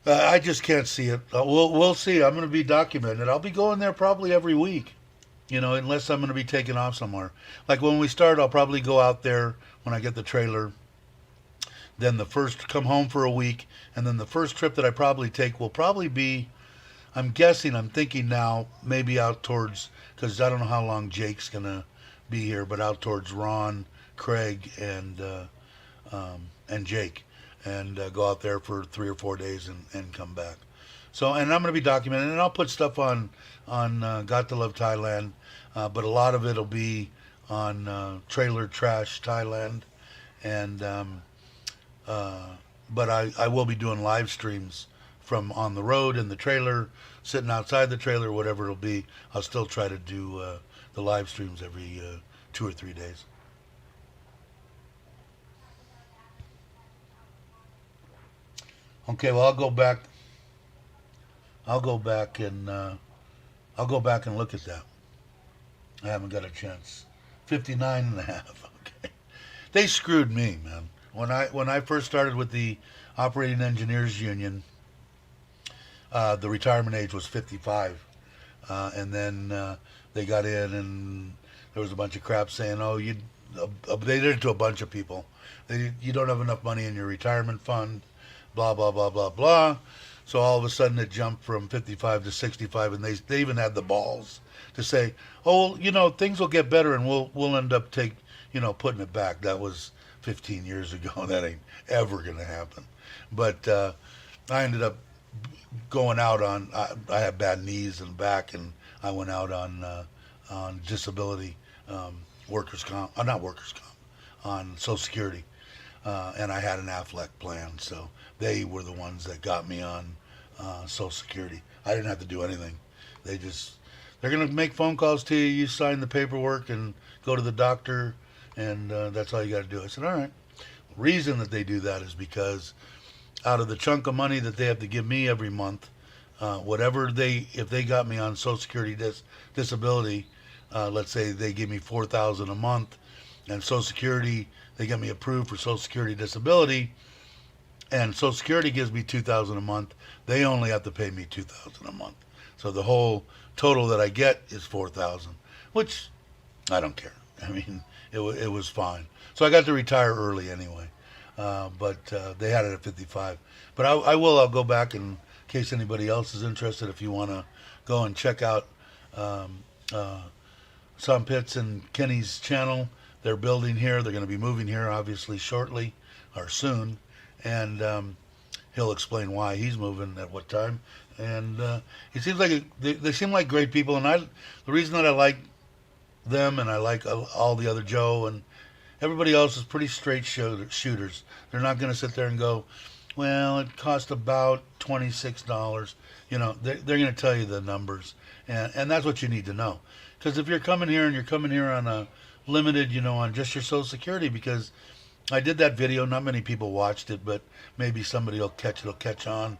I just can't see it. We'll see. I'm going to be documented. I'll be going there probably every week. Unless I'm going to be taking off somewhere. Like when we start, I'll probably go out there when I get the trailer. Then come home for a week. And then the first trip that I probably take will probably be, I'm thinking now, maybe out towards, because I don't know how long Jake's going to be here, but out towards Ron, Craig, and Jake. And go out there for 3 or 4 days and come back. So, and I'm going to be documenting, and I'll put stuff on Got to Love Thailand, but a lot of it'll be on Trailer Trash Thailand, and but I will be doing live streams from on the road in the trailer, sitting outside the trailer, whatever it'll be. I'll still try to do the live streams every 2 or 3 days. Okay, well I'll go back and I'll go back and look at that. I haven't got a chance. 59 and a half. Okay. They screwed me, man. When I first started with the Operating Engineers Union, the retirement age was 55. And then they got in and there was a bunch of crap saying, oh, they did it to a bunch of people. You don't have enough money in your retirement fund, blah, blah, blah, blah, blah. So all of a sudden it jumped from 55 to 65, and they even had the balls to say, "Oh, things will get better, and we'll end up putting it back." That was 15 years ago. That ain't ever gonna happen. But I ended up going out on. I had bad knees and back, and I went out on disability, workers comp, not workers comp, on Social Security. And I had an Affleck plan, so they were the ones that got me on Social Security. I didn't have to do anything. They're going to make phone calls to you. You sign the paperwork and go to the doctor, and that's all you got to do. I said, all right. The reason that they do that is because out of the chunk of money that they have to give me every month, if they got me on Social Security disability, let's say they give me $4,000 a month, and Social Security, they get me approved for Social Security disability, and Social Security gives me $2,000 a month. They only have to pay me $2,000 a month. So the whole total that I get is 4,000, which I don't care. I mean, it was fine. So I got to retire early anyway. But they had it at 55. But I'll go back in case anybody else is interested. If you want to go and check out um, uh, Sam Pitts and Kenny's channel, they're building here. They're going to be moving here obviously shortly or soon, and he'll explain why he's moving at what time. And it seems like they seem like great people. And the reason that I like them and I like all the other Joe and everybody else is pretty straight shooters. They're not going to sit there and go, well, it cost about $26. You know, they're going to tell you the numbers, and that's what you need to know. Because if you're coming here and you're coming here on a limited, you know, on just your Social Security, because I did that video, not many people watched it, but maybe somebody will catch on.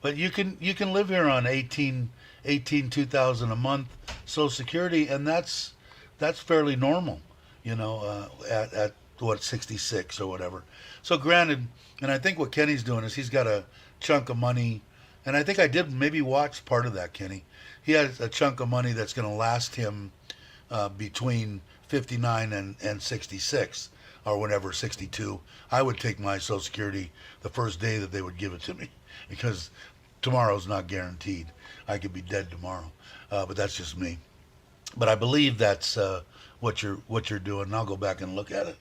But you can live here on 2,000 a month Social Security, and that's fairly normal, you know, at what 66 or whatever. So granted, and I think what Kenny's doing is he's got a chunk of money, and I think I did maybe watch part of that, Kenny. He has a chunk of money that's going to last him between 59 and 66 or whenever 62. I would take my Social Security the first day that they would give it to me because tomorrow's not guaranteed. I could be dead tomorrow, but that's just me. But I believe that's what you're doing. And I'll go back and look at it.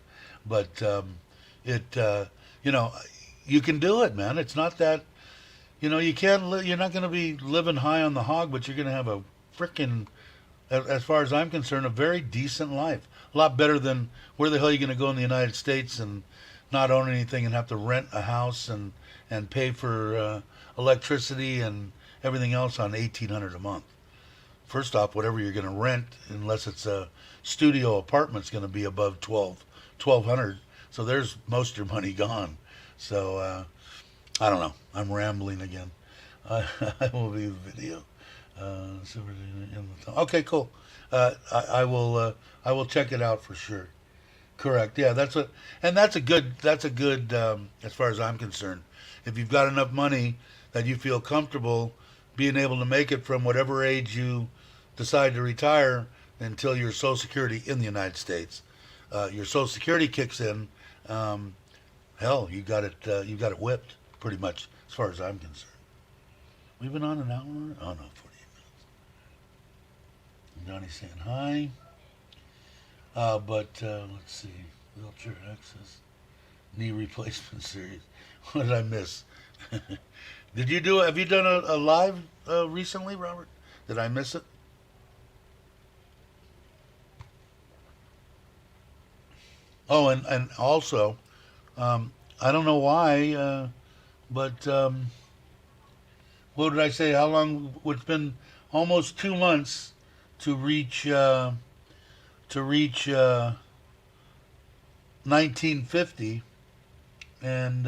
But you know, you can do it, man. It's not that, you know, you can't. You're not going to be living high on the hog, but you're going to have a freaking, as far as I'm concerned, a very decent life. A lot better than where the hell are you going to go in the United States and not own anything and have to rent a house and pay for electricity and everything else on $1,800 a month. First off, whatever you're going to rent, unless it's a studio apartment, is going to be above 1,200. So there's most of your money gone. So I don't know. I'm rambling again. I will leave the video. Okay, cool. I will check it out for sure. Correct. Yeah, that's a good as far as I'm concerned. If you've got enough money that you feel comfortable being able to make it from whatever age you decide to retire until your Social Security in the United States, your Social Security kicks in. Hell, you got it whipped pretty much as far as I'm concerned. We've been on an hour. Oh no, 48 minutes. Donnie's saying hi. But let's see. Wheelchair access, knee replacement series. What did I miss? Have you done a live recently, Robert? Did I miss it? Oh, and also, I don't know why, but what did I say? How long? It's been almost 2 months to reach 1950, and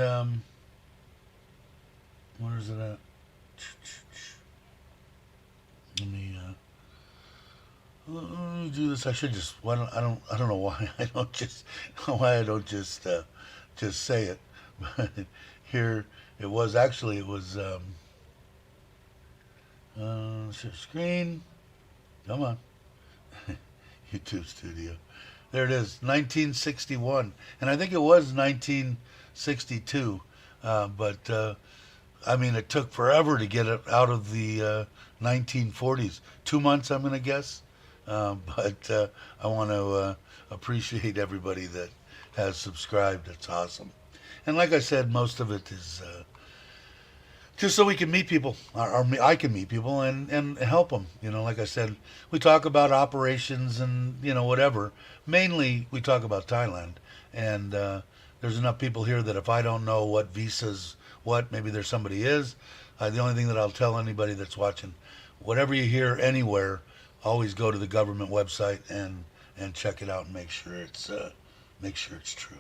where is it at? Let me do this. I should just. Why don't I don't. I don't know why I don't just. Why I don't just say it. But here it was. Actually, it was. Share screen. Come on. YouTube Studio. There it is. 1961, and I think it was 1962. But I mean, it took forever to get it out of the 1940s. 2 months, I'm going to guess. But I want to appreciate everybody that has subscribed. It's awesome. And like I said, most of it is just so we can meet people, or I can meet people and help them. You know, like I said, we talk about operations and, you know, whatever. Mainly, we talk about Thailand. And there's enough people here that if I don't know what visas, maybe there's somebody is. The only thing that I'll tell anybody that's watching, whatever you hear anywhere, always go to the government website and check it out and make sure it's true.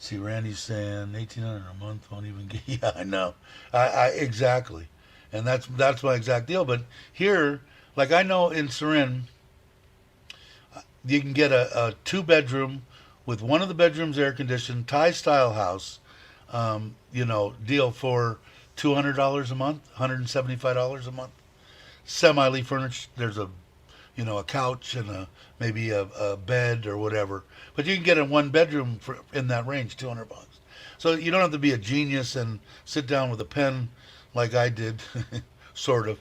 See, Randy's saying 1,800 a month won't even get. Yeah, I know. I exactly, and that's my exact deal. But here, like I know in Surin, you can get a 2-bedroom with one of the bedrooms air conditioned, Thai style house, you know, deal for $200 a month, $175 a month. semi furnished. There's a a couch and maybe a bed or whatever. But you can get a one bedroom for in that range, $200. So you don't have to be a genius and sit down with a pen like I did, sort of,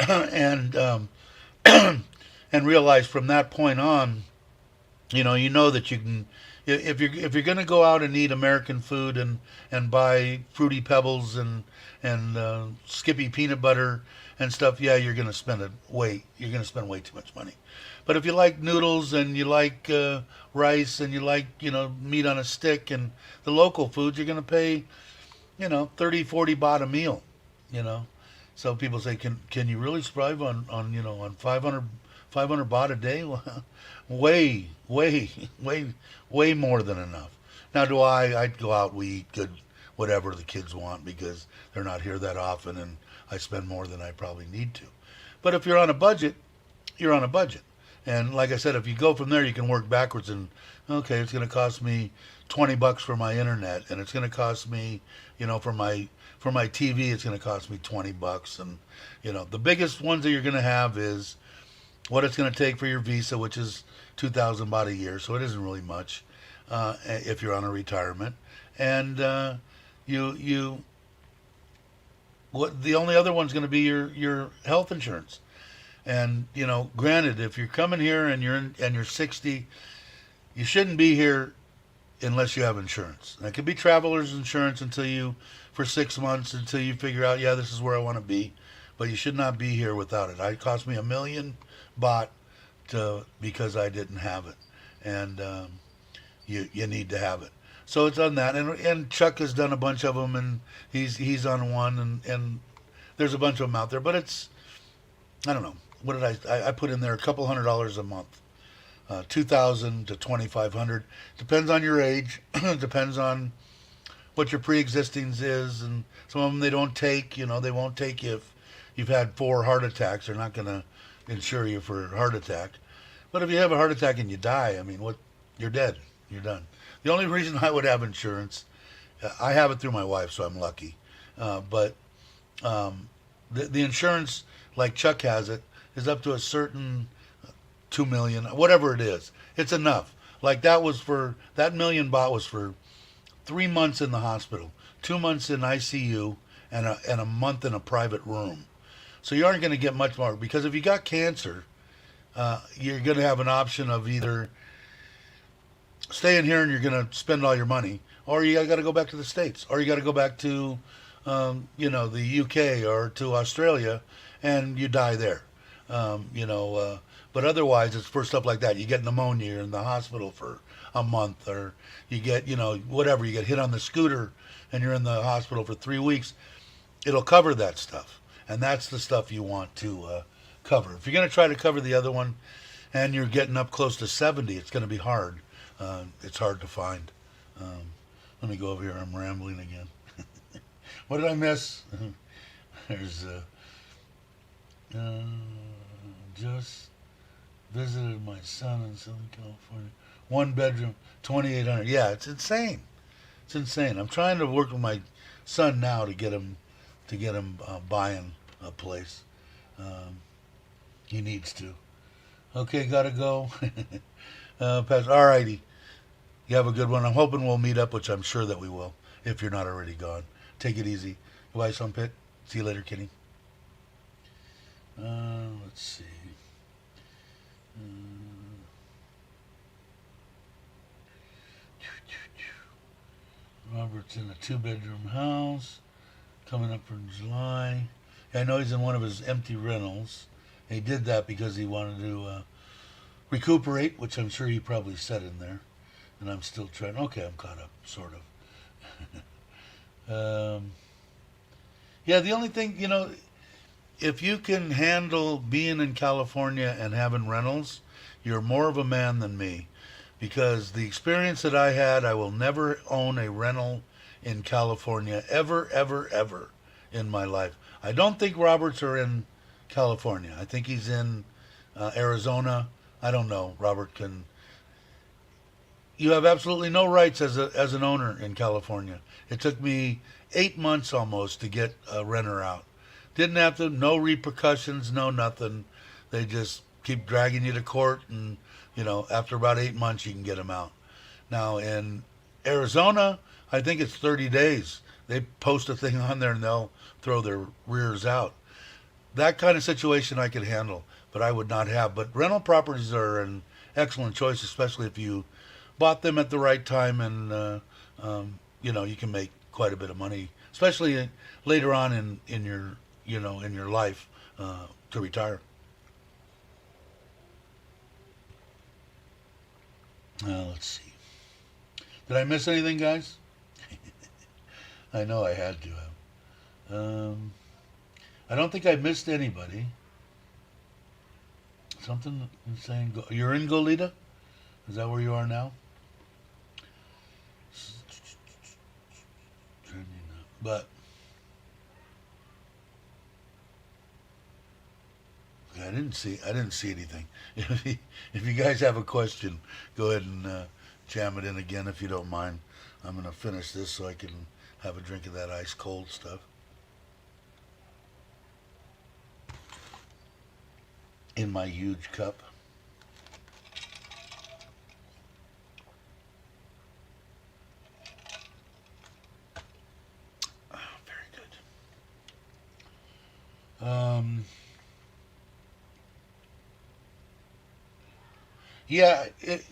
and and realize from that point on, you know that you can. If you're going to go out and eat American food and buy fruity pebbles and Skippy peanut butter and stuff, yeah, you're going to spend way too much money. But if you like noodles and you like rice and you like meat on a stick and the local foods, you're going to pay 30-40 baht a meal. You know, so people say, can you really survive on 500 baht a day? Well, way more than enough. Now, I'd go out, we eat good, whatever the kids want because they're not here that often, and I spend more than I probably need to. But if you're on a budget, you're on a budget. And like I said, if you go from there, you can work backwards and, okay, it's going to cost me $20 for my internet, and it's going to cost me, for my TV, it's going to cost me $20. And, the biggest ones that you're going to have is what it's going to take for your visa, which is 2,000 baht a year, so it isn't really much if you're on a retirement. And the only other one's going to be your health insurance. And granted, if you're coming here and you're 60, you shouldn't be here unless you have insurance. And it could be traveler's insurance for 6 months until you figure out, yeah, this is where I want to be. But you should not be here without it. It cost me 1,000,000 baht because I didn't have it, and you need to have it. So it's on that, and Chuck has done a bunch of them, and he's on one, and there's a bunch of them out there. But I don't know, what did I put in there a couple $100 a month, 2,000 to 2,500, depends on your age, depends on what your pre-existings is, and some of them they don't take. They won't take you if you've had 4 heart attacks. They're not going to insure you for a heart attack. But if you have a heart attack and you die, I mean, you're dead. You're done. The only reason I would have insurance, I have it through my wife, so I'm lucky. But the insurance, like Chuck has it, is up to a certain 2 million, whatever it is. It's enough. Like that 1,000,000 baht was for 3 months in the hospital, 2 months in ICU, and a month in a private room. So you aren't going to get much more, because if you got cancer, you're going to have an option of either staying here and you're going to spend all your money, or you got to go back to the States, or you got to go back to the UK or to Australia, and you die there. But otherwise, it's for stuff like that. You get pneumonia, you're in the hospital for a month, or you get whatever, you get hit on the scooter and you're in the hospital for 3 weeks. It'll cover that stuff, and that's the stuff you want to cover. If you're going to try to cover the other one and you're getting up close to 70, it's going to be hard. It's hard to find. Let me go over here. I'm rambling again. What did I miss? There's just visited my son in Southern California. 1 bedroom, 2,800. Yeah, it's insane. It's insane. I'm trying to work with my son now to get him buying a place. He needs to. Okay, gotta go. Pastor, all righty. You have a good one. I'm hoping we'll meet up, which I'm sure that we will, if you're not already gone. Take it easy. Goodbye, Sumpit. See you later, Kitty. Let's see. Robert's in a 2-bedroom house coming up in July. I know he's in one of his empty rentals. He did that because he wanted to recuperate, which I'm sure he probably said in there. And I'm still trying. Okay, I'm caught up, sort of. Yeah, the only thing, if you can handle being in California and having rentals, you're more of a man than me. Because the experience that I had, I will never own a rental in California ever, ever, ever in my life. I don't think Roberts are in California. I think he's in Arizona. I don't know. Robert can. You have absolutely no rights as an owner in California. It took me 8 months almost to get a renter out. Didn't have to, no repercussions, no nothing. They just keep dragging you to court, and after about 8 months, you can get them out. Now in Arizona, I think it's 30 days. They post a thing on there and they'll throw their rears out. That kind of situation I could handle, but I would not have. But rental properties are an excellent choice, especially if you bought them at the right time, and you can make quite a bit of money, especially later on in your in your life to retire. Let's see. Did I miss anything, guys? I know I had to have. I don't think I missed anybody. Something saying you're in Goleta? Is that where you are now? But I didn't see anything. If you guys have a question, go ahead and jam it in again if you don't mind. I'm gonna finish this so I can have a drink of that ice cold stuff in my huge cup. Very good. Yeah, it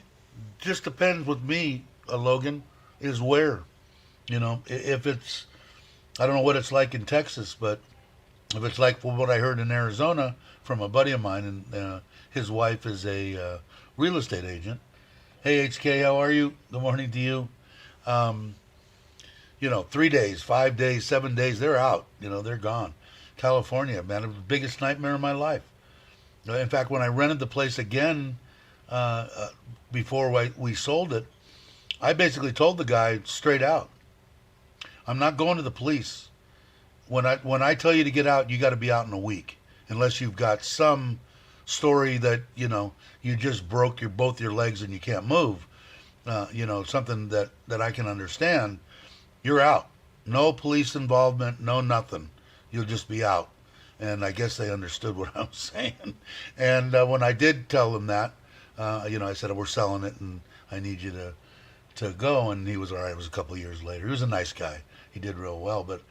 just depends with me, Logan, is where. If it's, I don't know what it's like in Texas, but if it's like what I heard in Arizona from a buddy of mine, and his wife is a real estate agent. Hey, HK, how are you? Good morning to you. Um, 3 days, 5 days, 7 days, they're out. They're gone. California, man, it was the biggest nightmare of my life. In fact, when I rented the place again uh, uh, before we sold it, I basically told the guy straight out, I'm not going to the police. When I tell you to get out, you got to be out in a week, unless you've got some story that you just broke both your legs and you can't move. Something that I can understand. You're out. No police involvement. No nothing. You'll just be out. And I guess they understood what I was saying. And when I did tell them that, I said, we're selling it, and I need you to go. And he was all right. It was a couple of years later. He was a nice guy. He did real well, but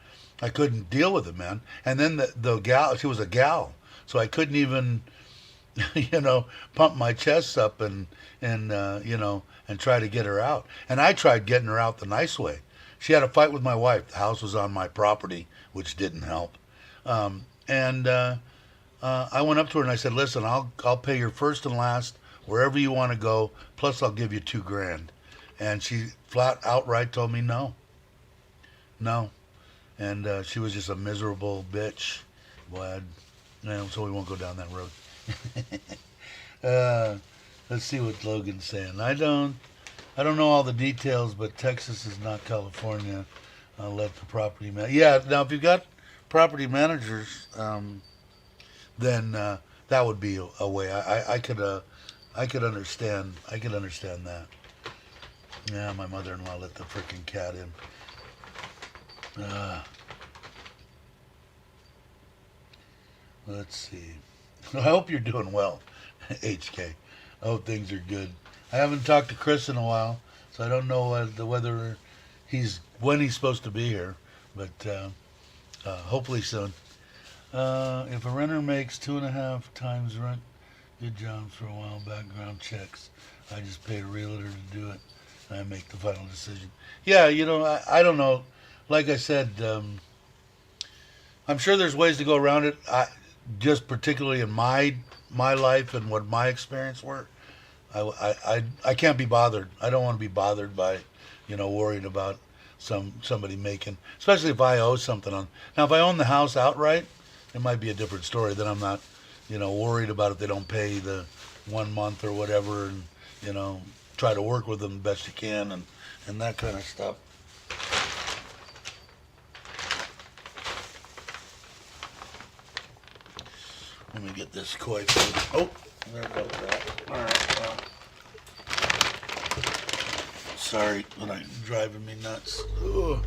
I couldn't deal with it, man. And then the gal, she was a gal, so I couldn't even, pump my chest up and try to get her out. And I tried getting her out the nice way. She had a fight with my wife. The house was on my property, which didn't help. And I went up to her and I said, "Listen, I'll pay your first and last wherever you want to go. Plus, I'll give you $2,000." And she flat outright told me no, no. And she was just a miserable bitch. Boy, so we won't go down that road. uh, let's see what Logan's saying. I don't know all the details, but Texas is not California. I'll let the property man. Yeah, now if you've got property managers, then that would be a way. I could understand. I could understand that. Yeah, my mother-in-law let the freaking cat in. Let's see. I hope you're doing well, HK. I hope things are good. I haven't talked to Chris in a while, so I don't know whether when he's supposed to be here, but hopefully soon. If a renter makes 2.5 times rent, good job for a while. Background checks. I just paid a realtor to do it, and I make the final decision. Yeah, I don't know. Like I said, I'm sure there's ways to go around it. Just particularly in my life and what my experience were, I can't be bothered. I don't want to be bothered by, worrying about somebody making, especially if I owe something on. Now, if I own the house outright, it might be a different story. Then I'm not, worried about if they don't pay the 1 month or whatever, and try to work with them the best you can, and that kind of stuff. Let me get this koi food. Oh, there goes that. All right, well, sorry, but I'm driving me nuts. Ugh.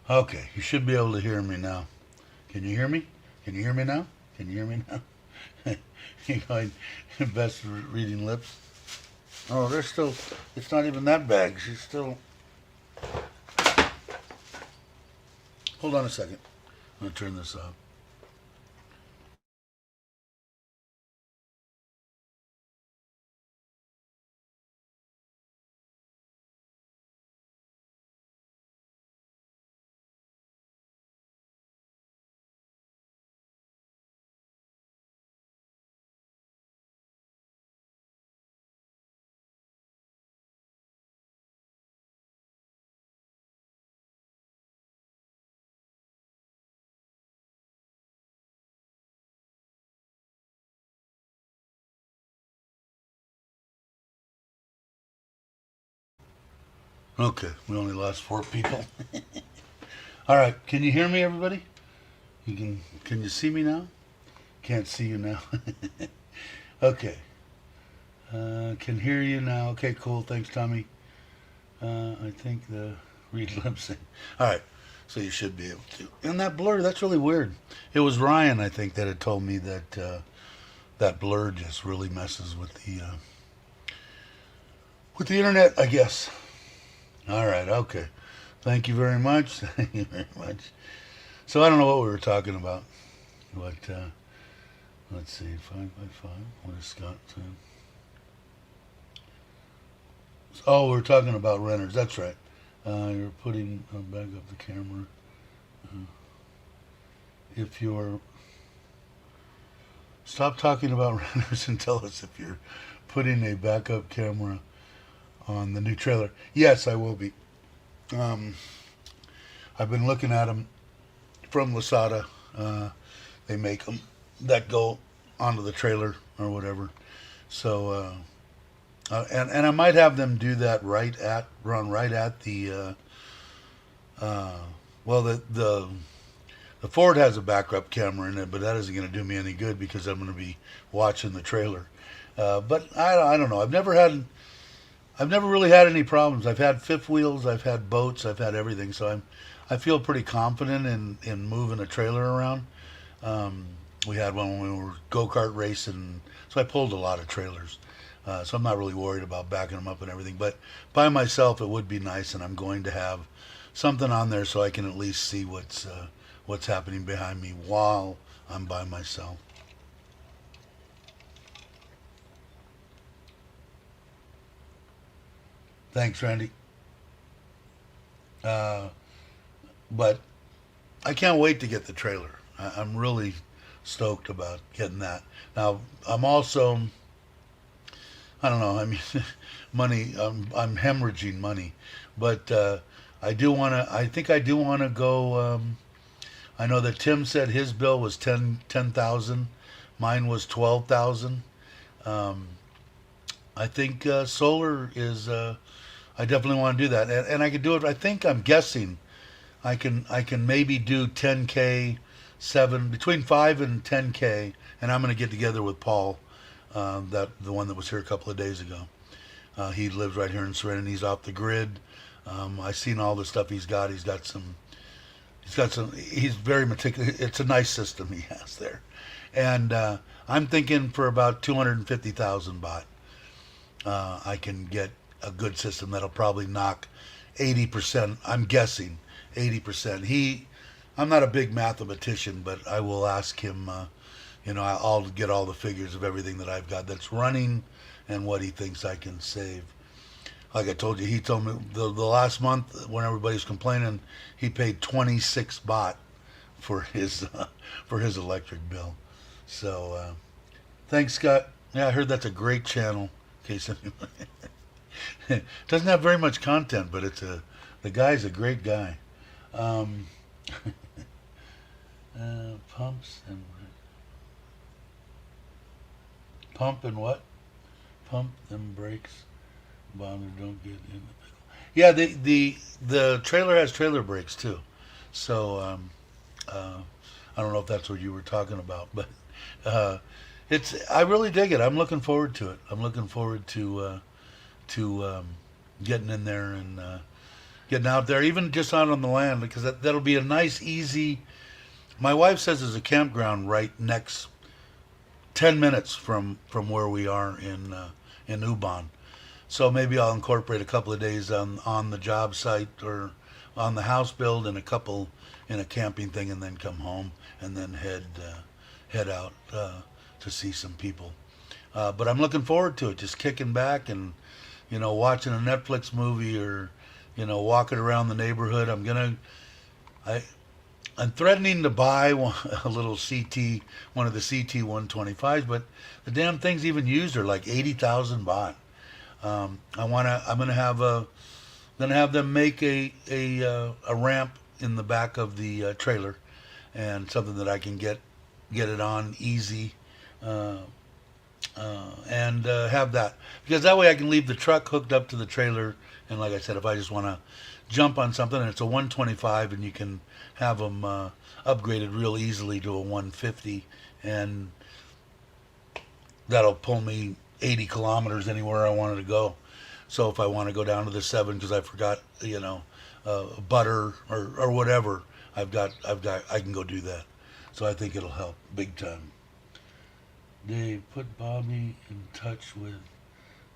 Okay, you should be able to hear me now. Can you hear me? Can you hear me now? Can you hear me now? You know, best reading lips. Oh, they're still. It's not even that bag. She's still. Hold on a second. I'm gonna turn this off. Okay, we only lost 4 people. All right, can you hear me, everybody? You can. Can you see me now? Can't see you now. Okay. Can hear you now. Okay, cool. Thanks, Tommy. I think the read lip sync. All right, so you should be able to. And that blur, that's really weird. It was Ryan, I think, that had told me that that blur just really messes with the internet, I guess. All right, okay. Thank you very much. Thank you very much. So I don't know what we were talking about, but let's see, 5x5. What is Scott saying? Oh, we're talking about renters. That's right. You're putting back up the camera. Uh, if you're stop talking about renters and tell us if you're putting a backup camera on the new trailer. Yes, I will be. Um, I've been looking at them from Lasada. They make them that go onto the trailer or whatever. So, and I might have them do that run right at the, well, the Ford has a backup camera in it, but that isn't going to do me any good because I'm going to be watching the trailer. But I don't know. I've never really had any problems. I've had fifth wheels, I've had boats, I've had everything. So I feel pretty confident in moving a trailer around. We had one when we were go-kart racing, so I pulled a lot of trailers. So I'm not really worried about backing them up and everything. But by myself, it would be nice, and I'm going to have something on there so I can at least see what's happening behind me while I'm by myself. Thanks, Randy. Uh, but I can't wait to get the trailer. I'm really stoked about getting that. Now, I'm also, I don't know, I mean, money, I'm hemorrhaging money. But I do want to, I think I do want to go. I know that Tim said his bill was 10,000. Mine was 12,000. Um, I think solar is, I definitely want to do that. And I could do it, I think, I'm guessing I can maybe do 10K, between 5 and 10K, and I'm going to get together with Paul, that the one that was here a couple of days ago. He lives right here in Serenity. He's off the grid. I've seen all the stuff he's got. He's got some. He's got some. He's very meticulous. It's a nice system he has there, and I'm thinking for about 250,000 baht, I can get a good system that'll probably knock 80%. I'm guessing 80%. I'm not a big mathematician, but I will ask him. I'll get all the figures of everything that I've got that's running and what he thinks I can save. Like I told you, he told me the last month when everybody's complaining, he paid 26 baht for his for his electric bill. So thanks, Scott. Yeah, I heard that's a great channel. In case anyone doesn't have very much content, but the guy's a great guy. Um, pumps and pump and what? Pump them brakes. Bother, don't get in the pickle. Yeah, the trailer has trailer brakes too. So I don't know if that's what you were talking about, but uh, I really dig it. I'm looking forward to it. I'm looking forward to getting in there and getting out there, even just out on the land, because that'll be a nice, easy. My wife says there's a campground right next 10 minutes from where we are in Ubon. So maybe I'll incorporate a couple of days on the job site or on the house build and a couple in a camping thing, and then come home and then head out to see some people. But I'm looking forward to it, just kicking back and watching a Netflix movie or walking around the neighborhood. I I'm threatening to buy a little CT, one of the CT 125s, but the damn things even used are like 80,000 baht. I'm gonna have them make a ramp in the back of the trailer, and something that I can get it on easy, uh, and have that, because that way I can leave the truck hooked up to the trailer. And like I said, if I just want to jump on something, and it's a 125, and you can have them upgraded real easily to a 150, and that'll pull me 80 kilometers anywhere I wanted to go. So if I want to go down to the 7 because I forgot, butter or whatever, I can go do that. So I think it'll help big time. They put Bobby in touch with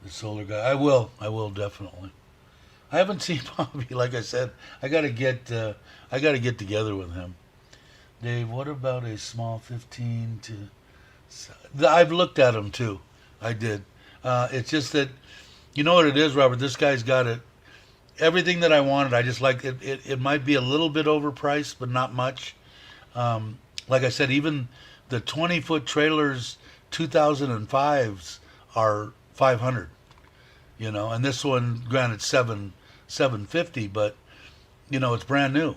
the solar guy. I will definitely. I haven't seen Bobby. Like I said, I gotta get together with him. Dave, what about a small 15 to? I've looked at him too. I did. It's just that, you know what it is, Robert. This guy's got it. Everything that I wanted. I just like it. It might be a little bit overpriced, but not much. Like I said, even the 20-foot trailers, 2005s are 500. And this one, granted, 750, but it's brand new,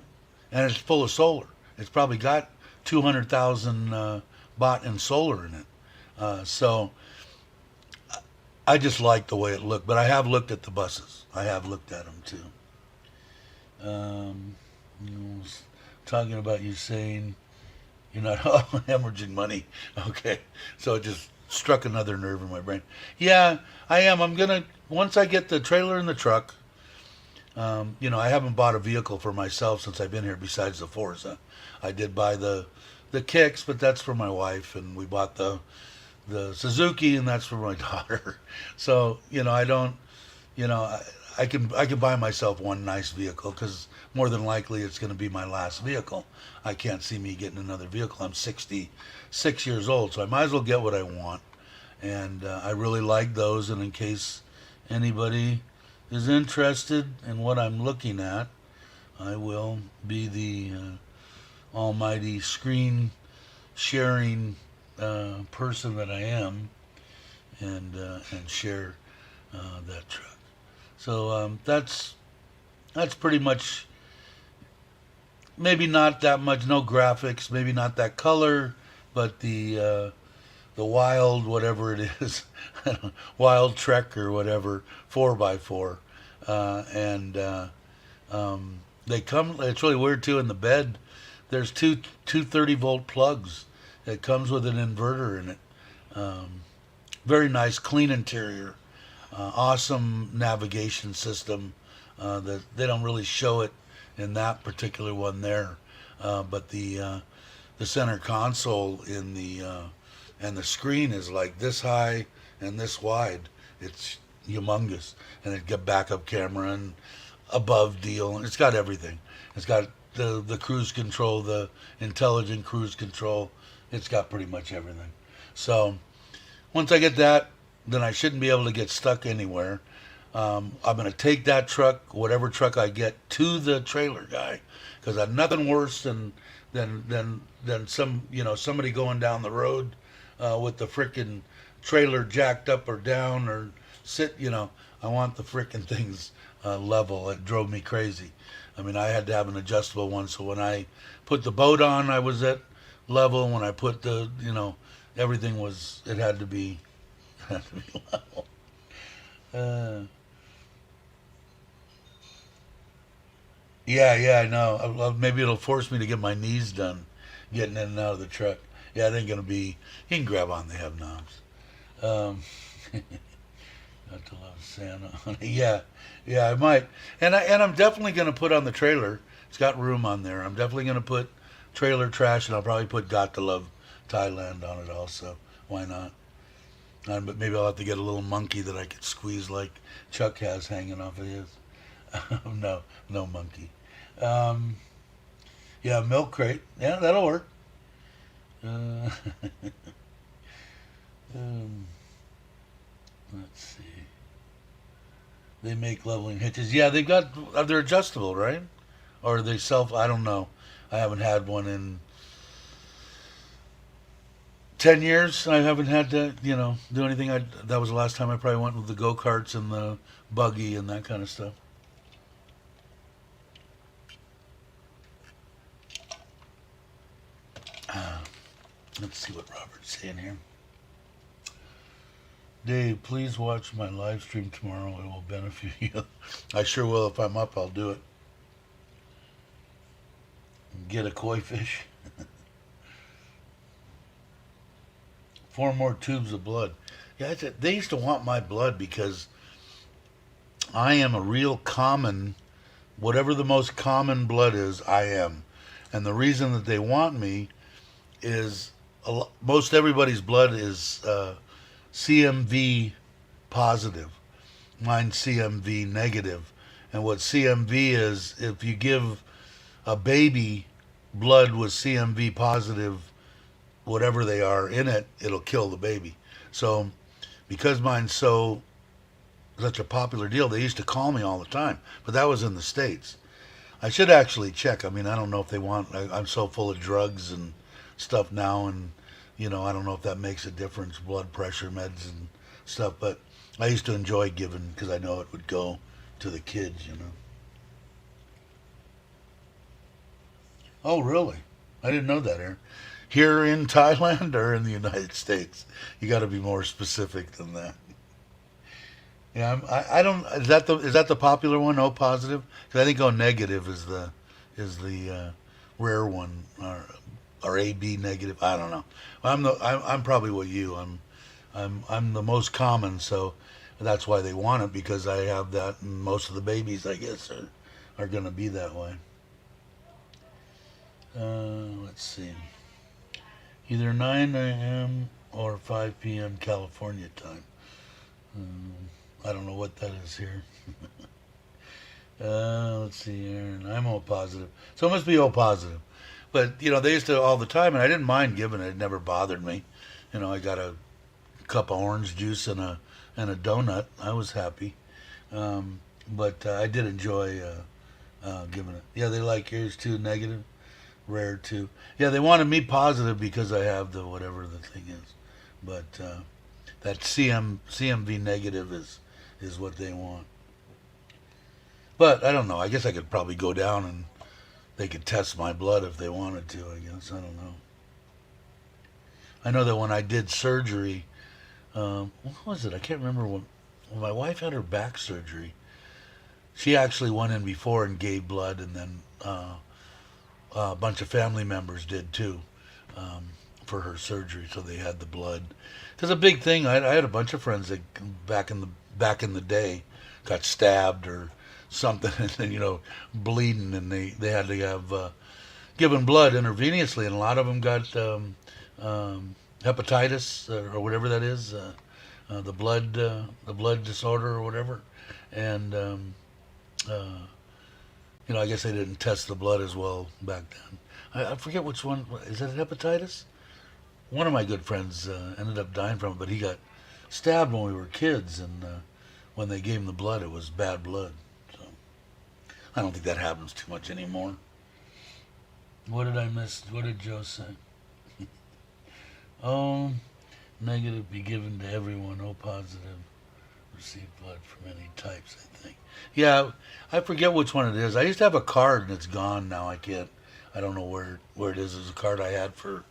and it's full of solar. It's probably got 200,000 baht in solar in it. So I just like the way it looked. But I have looked at the buses. I have looked at them too. Talking about you saying you're not hemorrhaging money. Okay, so it just struck another nerve in my brain. Yeah, I am. I'm gonna, once I get the trailer in the truck. I haven't bought a vehicle for myself since I've been here besides the Forza. I did buy the kicks, but that's for my wife, and we bought the Suzuki, and that's for my daughter. So I don't, I can buy myself one nice vehicle, because more than likely it's going to be my last vehicle. I can't see me getting another vehicle. I'm 66 years old, so I might as well get what I want. And I really like those, and in case anybody is interested in what I'm looking at, I will be the almighty screen sharing person that I am, and share that truck. So that's pretty much. Maybe not that much, no graphics, maybe not that color, but the wild, whatever it is, wild Trek or whatever, 4x4, and they come. It's really weird too. In the bed, there's two 30-volt plugs. It comes with an inverter in it. Very nice, clean interior, awesome navigation system. That they don't really show it in that particular one there, but the center console in the and the screen is like this high and this wide. It's humongous, and it got backup camera and above deal, and it's got everything. It's got the cruise control, the intelligent cruise control. It's got pretty much everything. So once I get that, then I shouldn't be able to get stuck anywhere. I'm going to take that truck, whatever truck I get, to the trailer guy, because I've nothing worse than somebody going down the road with the frickin' trailer jacked up or down or sit. I want the frickin' things level. It drove me crazy. I mean, I had to have an adjustable one, so when I put the boat on, I was at level. When I put everything it had to be level. Yeah, I know. Maybe it'll force me to get my knees done, getting in and out of the truck. Yeah, it ain't gonna be. You can grab on. They have knobs. Got to love Santa, honey. Yeah, yeah, I might. I'm definitely gonna put on the trailer. It's got room on there. I'm definitely gonna put trailer trash, and I'll probably put Got to Love Thailand on it also. Why not? But maybe I'll have to get a little monkey that I could squeeze like Chuck has hanging off of his. No, no monkey. Um, yeah, milk crate. Yeah, that'll work. Uh, um, let's see. They make leveling hitches. Yeah, they've got. They're adjustable, right? Or are they self? I don't know. I haven't had one in 10 years. I haven't had to, do anything. That was the last time I probably went with the go karts and the buggy and that kind of stuff. Uh, let's see what Robert's saying here. Dave, please watch my live stream tomorrow. It will benefit you. I sure will. If I'm up, I'll do it. Get a koi fish. 4 more tubes of blood. Yeah, they used to want my blood because I am a real common, whatever the most common blood is, I am. And the reason that they want me is most everybody's blood is CMV positive. Mine's CMV negative. And what CMV is, if you give a baby blood with CMV positive, whatever they are in it, it'll kill the baby. So, because mine's such a popular deal, they used to call me all the time. But that was in the States. I should actually check. I mean, I don't know if they want. I'm so full of drugs and stuff now, and I don't know if that makes a difference, blood pressure meds and stuff. But I used to enjoy giving because I know it would go to the kids. Oh, really? I didn't know that, Aaron. Here in Thailand or in the United States? You got to be more specific than that. Yeah, I don't. Is that the popular one? O positive? Because I think O negative is the rare one, or AB negative. I don't know. I'm probably what you. I'm the most common, so that's why they want it because I have that, and most of the babies, I guess, are going to be that way. Let's see. Either 9 a.m. or 5 p.m. California time. I don't know what that is here. Let's see, Aaron. I'm O positive. So it must be O positive. But, they used to all the time, and I didn't mind giving it. It never bothered me. I got a cup of orange juice and a donut. I was happy. But I did enjoy giving it. Yeah, they like yours too, negative, rare too. Yeah, they wanted me positive because I have the whatever the thing is. But that CMV negative is what they want. But I don't know. I guess I could probably go down and they could test my blood if they wanted to, I guess. I don't know. I know that when I did surgery, what was it? I can't remember when my wife had her back surgery. She actually went in before and gave blood, and then a bunch of family members did too for her surgery, so they had the blood. It's a big thing. I had a bunch of friends that back in the day got stabbed or something, and then bleeding, and they had to have given blood intravenously, and a lot of them got hepatitis or whatever that is, the blood disorder or whatever, and I guess they didn't test the blood as well back then. I forget which one. Is it hepatitis? One of my good friends ended up dying from it, but he got stabbed when we were kids, and when they gave him the blood, it was bad blood. So I don't think that happens too much anymore. What did I miss? What did Joe say? O negative be given to everyone. O positive receive blood from any types, I think. Yeah, I forget which one it is. I used to have a card and it's gone now. I don't know where it is. It's a card I had for,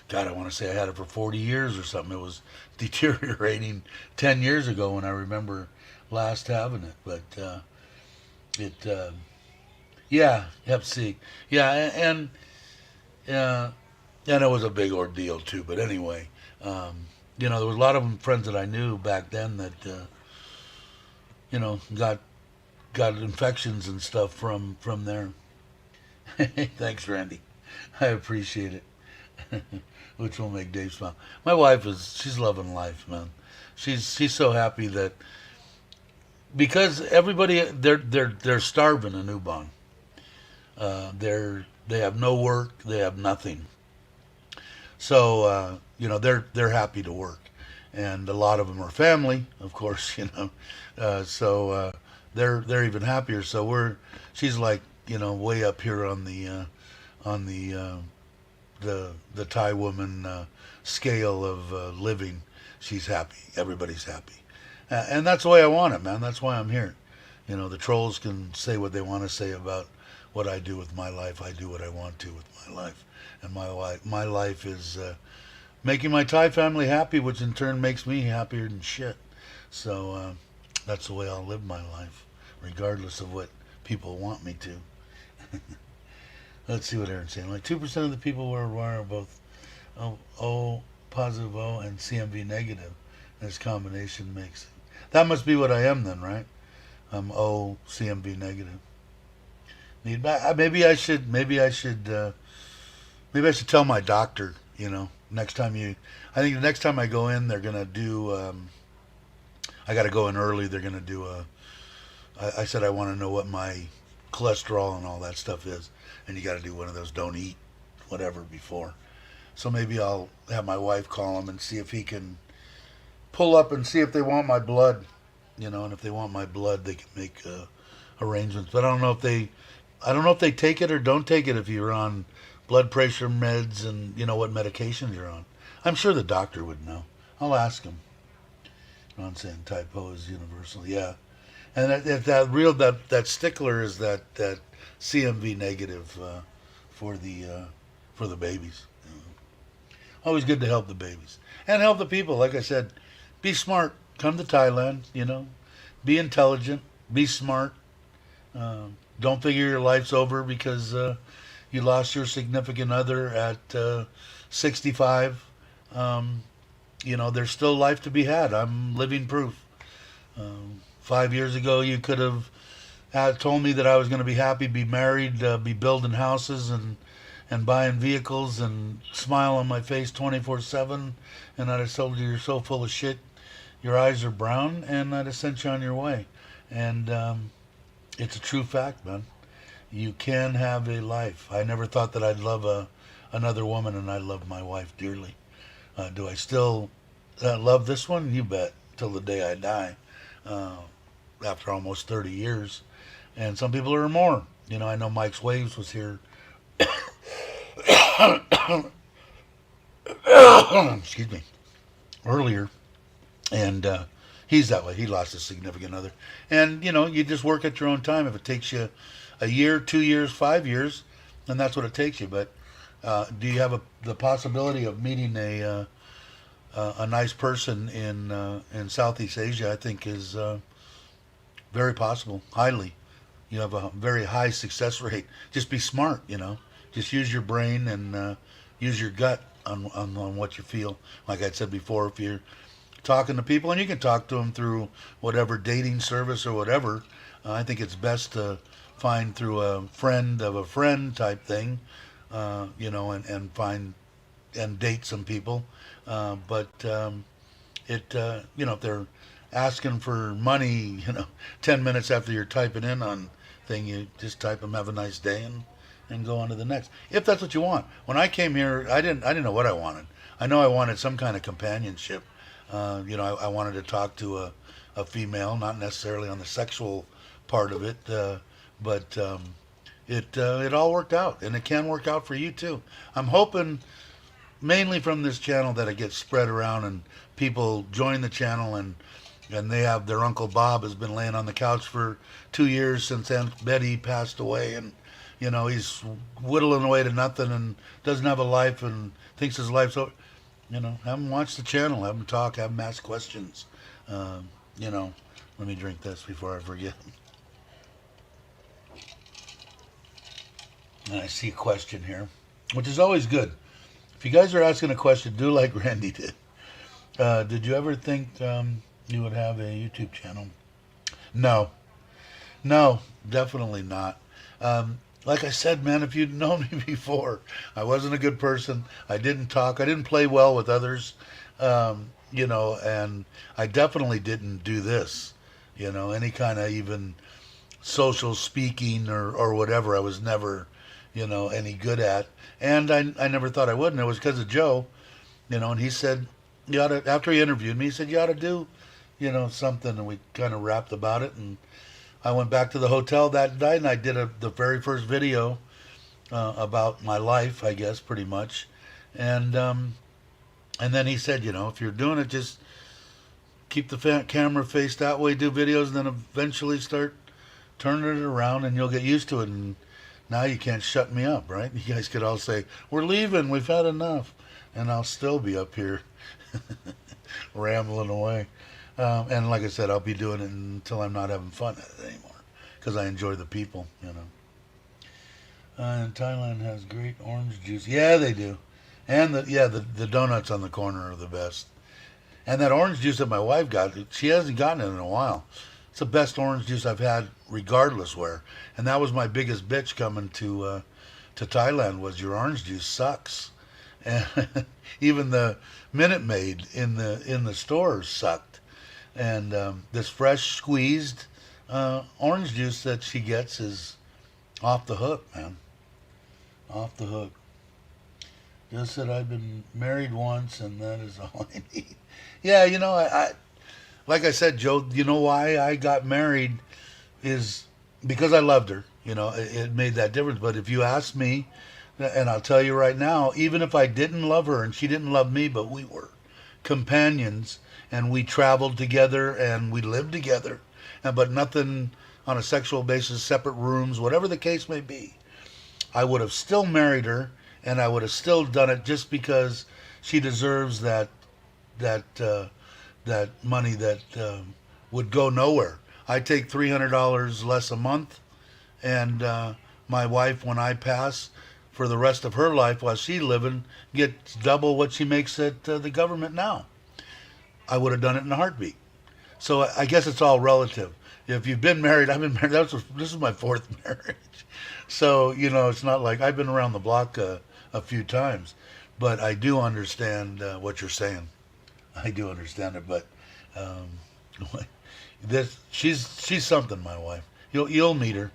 God, I want to say I had it for 40 years or something. It was deteriorating 10 years ago when I remember last having it. But yeah, Hep C. Yeah, and it was a big ordeal too. But anyway, there was a lot of them friends that I knew back then that got infections and stuff from there. Thanks, Randy. I appreciate it. Which will make Dave smile. My wife she's loving life, man. She's so happy that because everybody they're starving in Ubon. They have no work, they have nothing. So they're happy to work, and a lot of them are family, of course. So they're even happier. So she's like way up here on the Thai woman scale of living. She's happy. Everybody's happy, and that's the way I want it, man. That's why I'm here. The trolls can say what they want to say about what I do with my life. I do what I want to with my life, and my life is making my Thai family happy, which in turn makes me happier than shit. So that's the way I'll live my life, regardless of what people want me to. Let's see what Aaron's saying. Like 2% of the people worldwide are both O positive O and CMV negative. This combination makes it. That must be what I am then, right? I'm O CMV negative. Maybe I should tell my doctor. Next time I think the next time I go in, they're gonna do. I got to go in early. They're gonna do I said I want to know what my cholesterol and all that stuff is, and you got to do one of those don't eat whatever before. So maybe I'll have my wife call him and see if he can pull up and see if they want my blood. And if they want my blood, they can make arrangements. But I don't know if they take it or don't take it if you're on blood pressure meds and what medications you're on. I'm sure the doctor would know. I'll ask him. I'm saying typo is universal. Yeah. And that stickler is that CMV negative for the babies. Always good to help the babies and help the people. Like I said, be smart. Come to Thailand. Be intelligent. Be smart. Don't figure your life's over because you lost your significant other at 65. There's still life to be had. I'm living proof. 5 years ago, you could have told me that I was going to be happy, be married, be building houses and buying vehicles and smile on my face 24/7, and I'd have told you you're so full of shit, your eyes are brown, and I'd have sent you on your way. And it's a true fact, man. You can have a life. I never thought that I'd love another woman, and I love my wife dearly. Do I still love this one? You bet, till the day I die. After almost 30 years. And some people are more. I know Mike's Waves was here. Excuse me. Earlier. And he's that way. He lost his significant other. And, you just work at your own time. If it takes you a year, 2 years, 5 years, then that's what it takes you. But do you have the possibility of meeting a nice person in Southeast Asia? I think is very possible. Highly. You have a very high success rate. Just be smart, Just use your brain and use your gut on what you feel. Like I said before, if you're talking to people, and you can talk to them through whatever dating service or whatever, I think it's best to find through a friend of a friend type thing, and find and date some people. But if they're asking for money, 10 minutes after you're typing in on thing, you just type them, have a nice day, and go on to the next. If that's what you want. When I came here, I didn't know what I wanted. I know I wanted some kind of companionship. I wanted to talk to a female, not necessarily on the sexual part of it, but it all worked out, and it can work out for you too. I'm hoping mainly from this channel that it gets spread around and people join the channel and they have their Uncle Bob has been laying on the couch for 2 years since Aunt Betty passed away, and he's whittling away to nothing and doesn't have a life and thinks his life's over. Have them watch the channel, have them talk, have them ask questions. Let me drink this before I forget. And I see a question here, which is always good. If you guys are asking a question, do like Randy did. Did you ever think you would have a YouTube channel? No, no, definitely not. Like I said, man, if you'd known me before, I wasn't a good person. I didn't talk. I didn't play well with others, and I definitely didn't do this, any kind of even social speaking or whatever. I was never, any good at. And I never thought I would. And it was because of Joe, and he said, you ought to, after he interviewed me, he said, you ought to do, something. And we kind of rapped about it. And I went back to the hotel that night and I did the very first video about my life, I guess, pretty much. And then he said, if you're doing it, just keep the camera faced that way, do videos, and then eventually start turning it around, and you'll get used to it. And now you can't shut me up, right? You guys could all say, we're leaving, we've had enough. And I'll still be up here rambling away. And like I said, I'll be doing it until I'm not having fun at it anymore because I enjoy the people. And Thailand has great orange juice. Yeah, they do. And the donuts on the corner are the best. And that orange juice that my wife got, she hasn't gotten it in a while. It's the best orange juice I've had, regardless where. And that was my biggest bitch coming to Thailand was your orange juice sucks. And even the Minute Maid in the stores sucked. And this fresh squeezed orange juice that she gets is off the hook, man. Off the hook. Just said I've been married once, and that is all I need. Yeah, I like I said, Joe. You know why I got married is because I loved her. It made that difference. But if you ask me, and I'll tell you right now, even if I didn't love her and she didn't love me, but we were companions and we traveled together and we lived together, but nothing on a sexual basis, separate rooms, whatever the case may be, I would have still married her and I would have still done it just because she deserves that money that would go nowhere. I take $300 less a month, and my wife, when I pass, for the rest of her life while she's living, gets double what she makes at the government now. I would have done it in a heartbeat. So I guess it's all relative. If you've been married, I've been married. This is my fourth marriage. So, it's not like I've been around the block a few times. But I do understand what you're saying. I do understand it. But she's something, my wife. You'll meet her.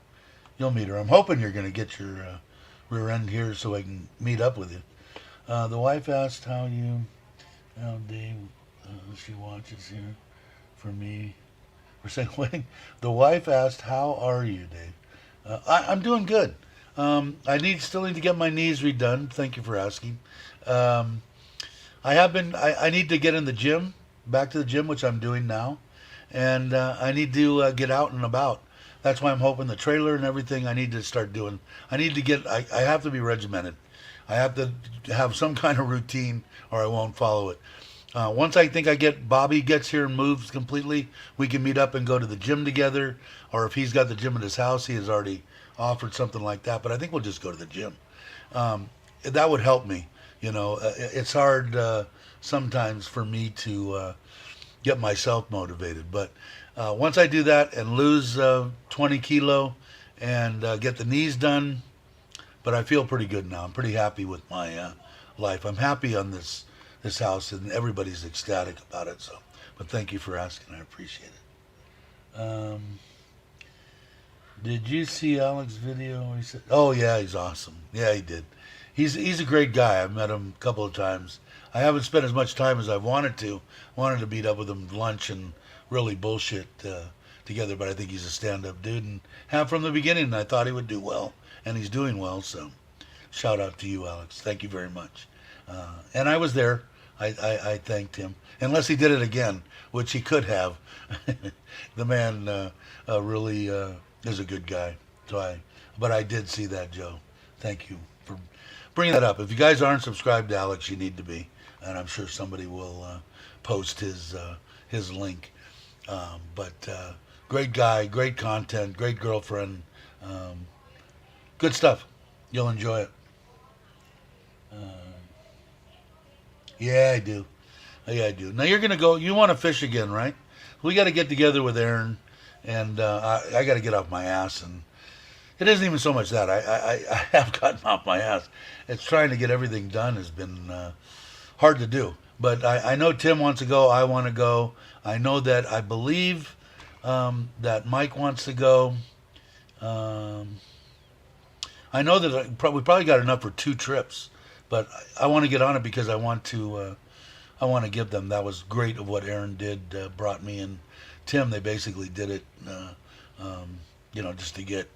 You'll meet her. I'm hoping you're going to get your rear end here so I can meet up with you. The wife asked how Dave, she watches here for me. We're saying, wait, the wife asked, how are you, Dave? I'm doing good. I still need to get my knees redone. Thank you for asking. I need to get in the gym, back to the gym, which I'm doing now. And I need to get out and about. That's why I'm hoping the trailer and everything I need to start doing. I have to be regimented. I have to have some kind of routine or I won't follow it. Once I think Bobby gets here and moves completely, we can meet up and go to the gym together. Or if he's got the gym at his house, he has already offered something like that. But I think we'll just go to the gym. That would help me. It's hard sometimes for me to get myself motivated. But once I do that and lose 20 kilo and get the knees done, but I feel pretty good now. I'm pretty happy with my life. I'm happy on this house, and everybody's ecstatic about it. So, but thank you for asking. I appreciate it. Did you see Alex's video? He said, "Oh yeah, he's awesome. Yeah, he did. He's a great guy. I've met him a couple of times. I haven't spent as much time as I wanted to. Wanted to meet up with him lunch and really bullshit together. But I think he's a stand-up dude, and have from the beginning. I thought he would do well, and he's doing well. So, shout out to you, Alex. Thank you very much. And I was there. I thanked him, unless he did it again, which he could have. The man really is a good guy. But I did see that, Joe. Thank you for bringing that up. If you guys aren't subscribed to Alex, you need to be, and I'm sure somebody will post his link. But great guy, great content, great girlfriend, good stuff. You'll enjoy it. Yeah, I do. Yeah, I do. Now you're gonna go. You want to fish again, right? We got to get together with Aaron and I got to get off my ass. And it isn't even so much that I have gotten off my ass. It's trying to get everything done has been hard to do. But I know Tim wants to go. I want to go. I know that I believe that Mike wants to go. Um, I know that we probably got enough for 2 trips, but I want to get on it because I want to give them. That was great of what Aaron did. Brought me and Tim. They basically did it, just to get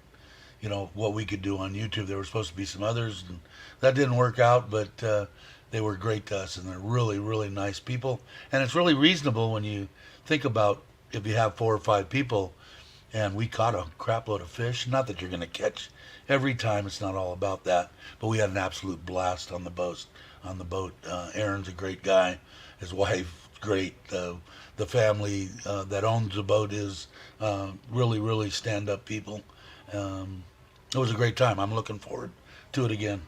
what we could do on YouTube. There were supposed to be some others, and that didn't work out. But they were great to us, and they're really, really nice people. And it's really reasonable when you think about if you have 4 or 5 people, and we caught a crap load of fish. Not that you're going to catch every time; it's not all about that. But we had an absolute blast on the boat. Aaron's a great guy. His wife, great. The family that owns the boat is really, really stand-up people. It was a great time. I'm looking forward to it again.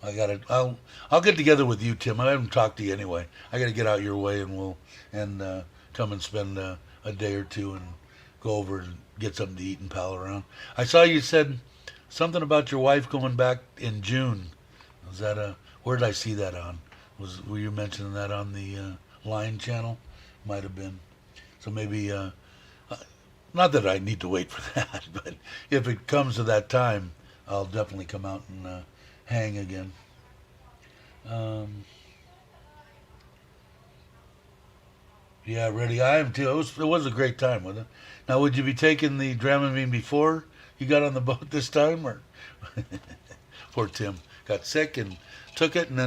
I got to. I'll get together with you, Tim. I haven't talked to you anyway. I got to get out your way, and we'll come and spend a day or two and go over and get something to eat and pal around. I saw you said something about your wife going back in June. Was that where did I see that on? Were you mentioning that on the Line channel? Might have been. So maybe not that I need to wait for that, but if it comes to that time, I'll definitely come out and hang again. Yeah, ready. I am too. It was a great time, wasn't it? Now, would you be taking the Dramamine before you got on the boat this time, or poor Tim got sick and took it, and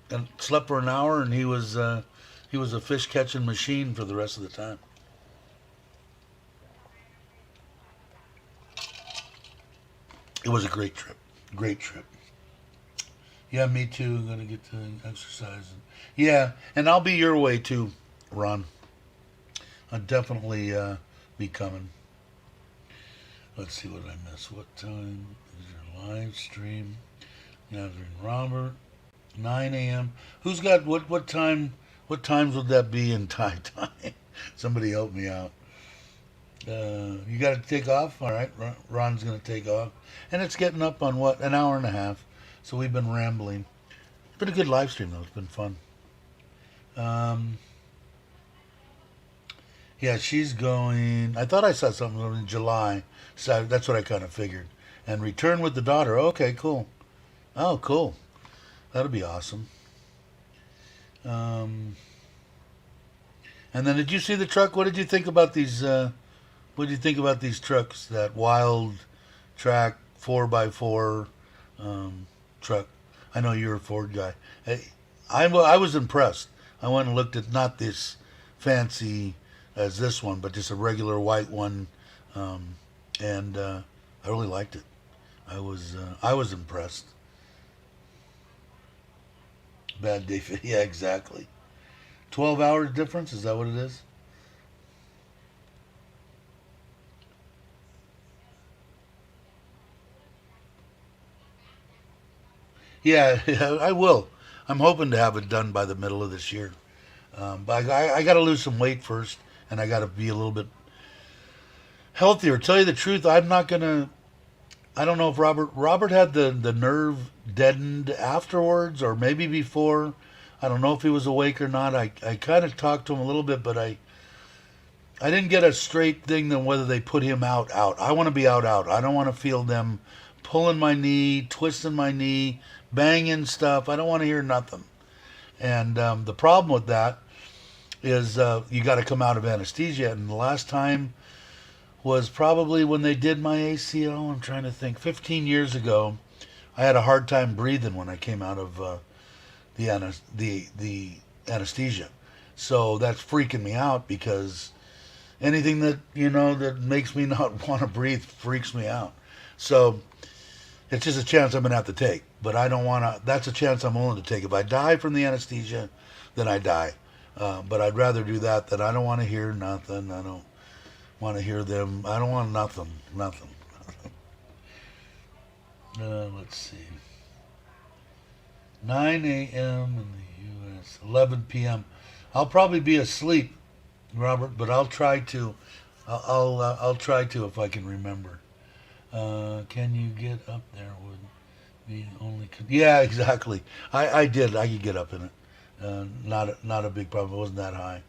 then slept for an hour, and he was a fish catching machine for the rest of the time. It was a great trip. Great trip. Yeah, me too. Gonna get to exercise. Yeah, and I'll be your way too, Ron. I'll definitely be coming. Let's see what I missed. What time is your live stream? Nazarene Robert, 9 a.m. Who's got what time? What times would that be in Thai time? Somebody help me out. You got to take off. All right, Ron's going to take off, and it's getting up on what, an hour and a half. So we've been rambling. It's been a good live stream though. It's been fun. Um, yeah, she's going. I thought I saw something in July, so that's what I kind of figured. And return with the daughter. Okay, cool. Oh, cool. That'll be awesome. Um, and then, did you see the truck? What did you think about these? What did you think about these trucks? That wild track 4x4 truck. I know you're a Ford guy. I was impressed. I went and looked at not this fancy as this one, but just a regular white one, and I really liked it. I was impressed. Bad day fit. Yeah, exactly. 12 hours difference. Is that what it is? Yeah, yeah, I will. I'm hoping to have it done by the middle of this year. But I got to lose some weight first, and I got to be a little bit healthier. Tell you the truth, I'm not gonna. I don't know if Robert had the nerve deadened afterwards, or maybe before. I don't know if he was awake or not. I kind of talked to him a little bit, but I didn't get a straight thing on whether they put him out. I want to be out. I don't want to feel them pulling my knee, twisting my knee, banging stuff. I don't want to hear nothing. And the problem with that is you got to come out of anesthesia. And the last time was probably when they did my ACL. I'm trying to think. 15 years ago, I had a hard time breathing when I came out of the anesthesia. So that's freaking me out because anything that that makes me not want to breathe freaks me out. So it's just a chance I'm gonna have to take. But I don't want to. That's a chance I'm willing to take. If I die from the anesthesia, then I die. But I'd rather do that than I don't want to hear nothing. I don't want to hear them. I don't want nothing. Nothing. Let's see. 9 a.m. in the U.S. 11 p.m. I'll probably be asleep, Robert, but I'll try to. I'll try to if I can remember. Can you get up there? Would be only. Yeah, exactly. I did. I could get up in it. Not a big problem. It wasn't that high.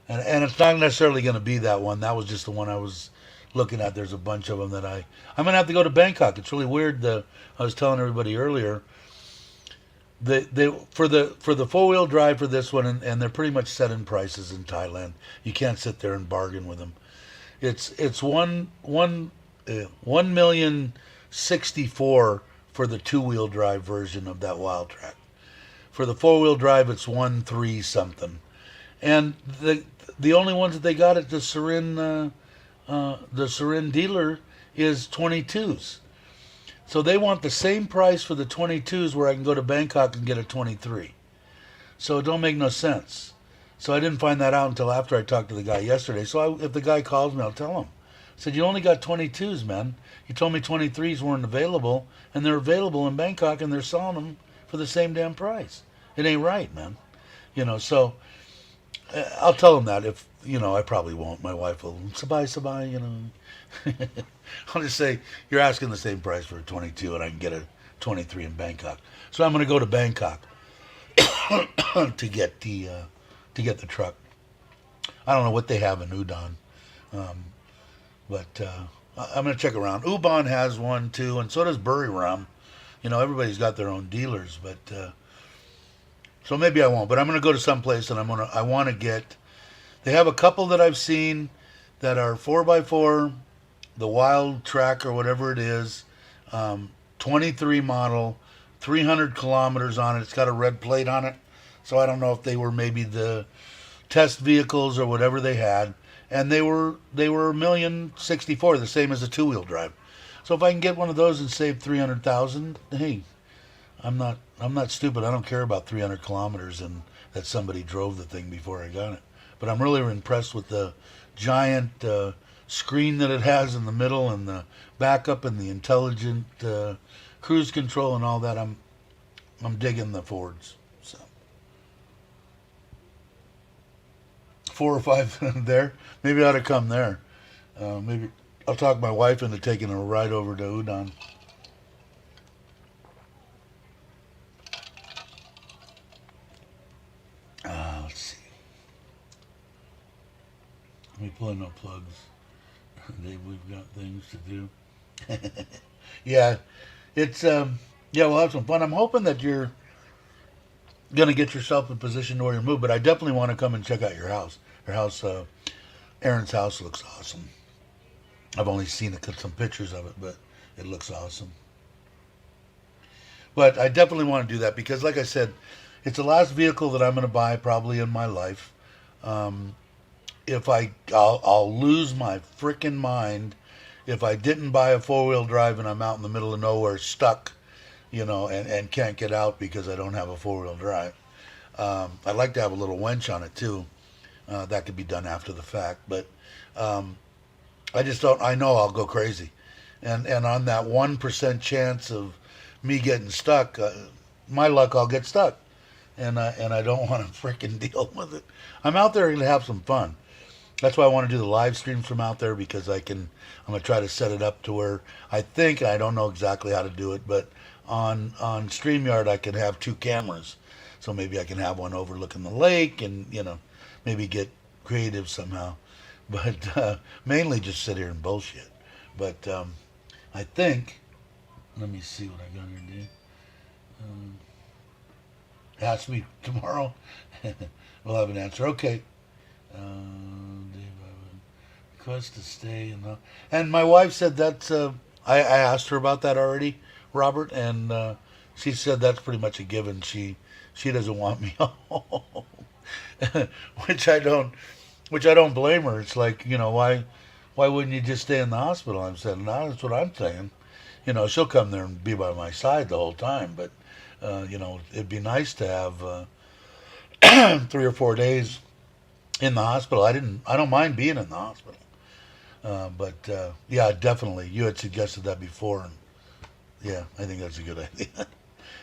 And it's not necessarily going to be that one. That was just the one I was looking at. There's a bunch of them that I'm gonna have to go to Bangkok. It's really weird. I was telling everybody earlier. For the 4 wheel drive for this one, and they're pretty much set in prices in Thailand. You can't sit there and bargain with them. It's 1,064,000 for the 2 wheel drive version of that Wild Track. For the 4 wheel drive, it's 1,3 something. And the only ones that they got at the Surin dealer is 22s. So they want the same price for the 22s where I can go to Bangkok and get a 23. So it don't make no sense. So I didn't find that out until after I talked to the guy yesterday. So if the guy calls me, I'll tell him. I said, you only got 22s, man. You told me 23s weren't available, and they're available in Bangkok, and they're selling them for the same damn price. It ain't right, man. So I'll tell him that. If I probably won't. My wife will sabai sabai. I'll just say you're asking the same price for a 22, and I can get a 23 in Bangkok. So I'm going to go to Bangkok to get the truck. I don't know what they have in Udon, but I'm going to check around. Ubon has one too, and so does Buriram. Everybody's got their own dealers, but so maybe I won't. But I'm going to go to some place, and I want to get. They have a couple that I've seen that are 4x4, the Wild Track or whatever it is, 23 model, 300 kilometers on it. It's got a red plate on it, so I don't know if they were maybe the test vehicles or whatever they had, and they were 1,064,000, the same as a 2 wheel drive. So if I can get one of those and save 300,000, hey, I'm not stupid. I don't care about 300 kilometers and that somebody drove the thing before I got it. But I'm really impressed with the giant screen that it has in the middle, and the backup, and the intelligent cruise control and all that. I'm digging the Fords. So 4 or 5 there. Maybe I ought to come there. Maybe I'll talk my wife into taking a ride over to Udon. Let's see. Let me pull in no plugs. Dave, we've got things to do. Yeah, it's yeah, we'll have some fun. I'm hoping that you're gonna get yourself in position to where you move, but I definitely want to come and check out your house. Your house, Aaron's house looks awesome. I've only seen some pictures of it, but it looks awesome. But I definitely want to do that because, like I said, it's the last vehicle that I'm going to buy probably in my life. Um, if I'll lose my freaking mind if I didn't buy a 4 wheel drive and I'm out in the middle of nowhere stuck, and can't get out because I don't have a 4 wheel drive. I'd like to have a little winch on it too. That could be done after the fact, but um, I just don't. I know I'll go crazy, and on that 1% chance of me getting stuck, my luck, I'll get stuck, and I don't want to freaking deal with it. I'm out there to have some fun. That's why I want to do the live streams from out there because I'm gonna try to set it up to where I don't know exactly how to do it, but on StreamYard I can have two cameras, so maybe I can have one overlooking the lake and maybe get creative somehow, but mainly just sit here and bullshit. But I think let me see what I got here, dude. Um, Ask me tomorrow. We'll have an answer. Okay. Dave, I would request to stay and my wife said that's. I asked her about that already, Robert, and she said that's pretty much a given. She doesn't want me home, which I don't, which I don't blame her. It's like why wouldn't you just stay in the hospital? I'm saying no, that's what I'm saying. She'll come there and be by my side the whole time, but it'd be nice to have 3 or 4 days in the hospital. I don't mind being in the hospital, but yeah, definitely. You had suggested that before, and yeah, I think that's a good idea.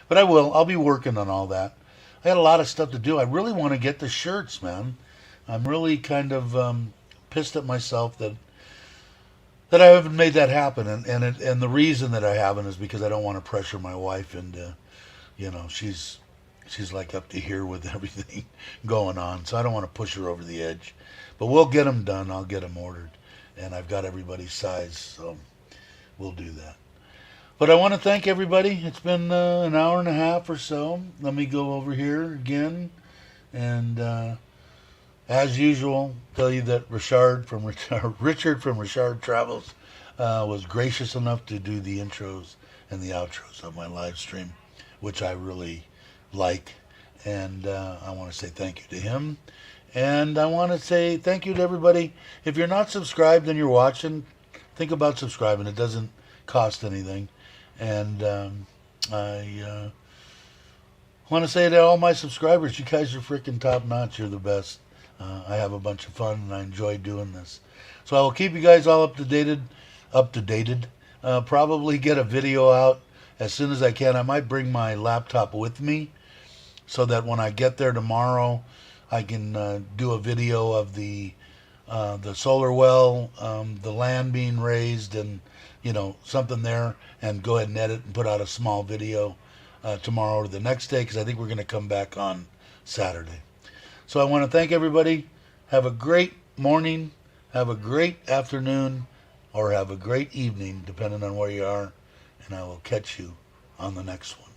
But I will. I'll be working on all that. I got a lot of stuff to do. I really want to get the shirts, man. I'm really kind of pissed at myself that I haven't made that happen, and the reason that I haven't is because I don't want to pressure my wife into, she's like up to here with everything going on, so I don't want to push her over the edge. But we'll get them done. I'll get them ordered, and I've got everybody's size, so we'll do that. But I want to thank everybody. It's been an hour and a half or so. Let me go over here again, and as usual, tell you that Richard from Richard Travels was gracious enough to do the intros and the outros of my live stream, which I really like. And I want to say thank you to him. And I want to say thank you to everybody. If you're not subscribed and you're watching, think about subscribing. It doesn't cost anything. And I want to say to all my subscribers, you guys are freaking top notch. You're the best. I have a bunch of fun and I enjoy doing this. So I will keep you guys all up to dated. Probably get a video out as soon as I can. I might bring my laptop with me so that when I get there tomorrow, I can do a video of the solar well, the land being raised, and something there, and go ahead and edit and put out a small video tomorrow or the next day, because I think we're going to come back on Saturday. So I want to thank everybody. Have a great morning, have a great afternoon, or have a great evening, depending on where you are. And I will catch you on the next one.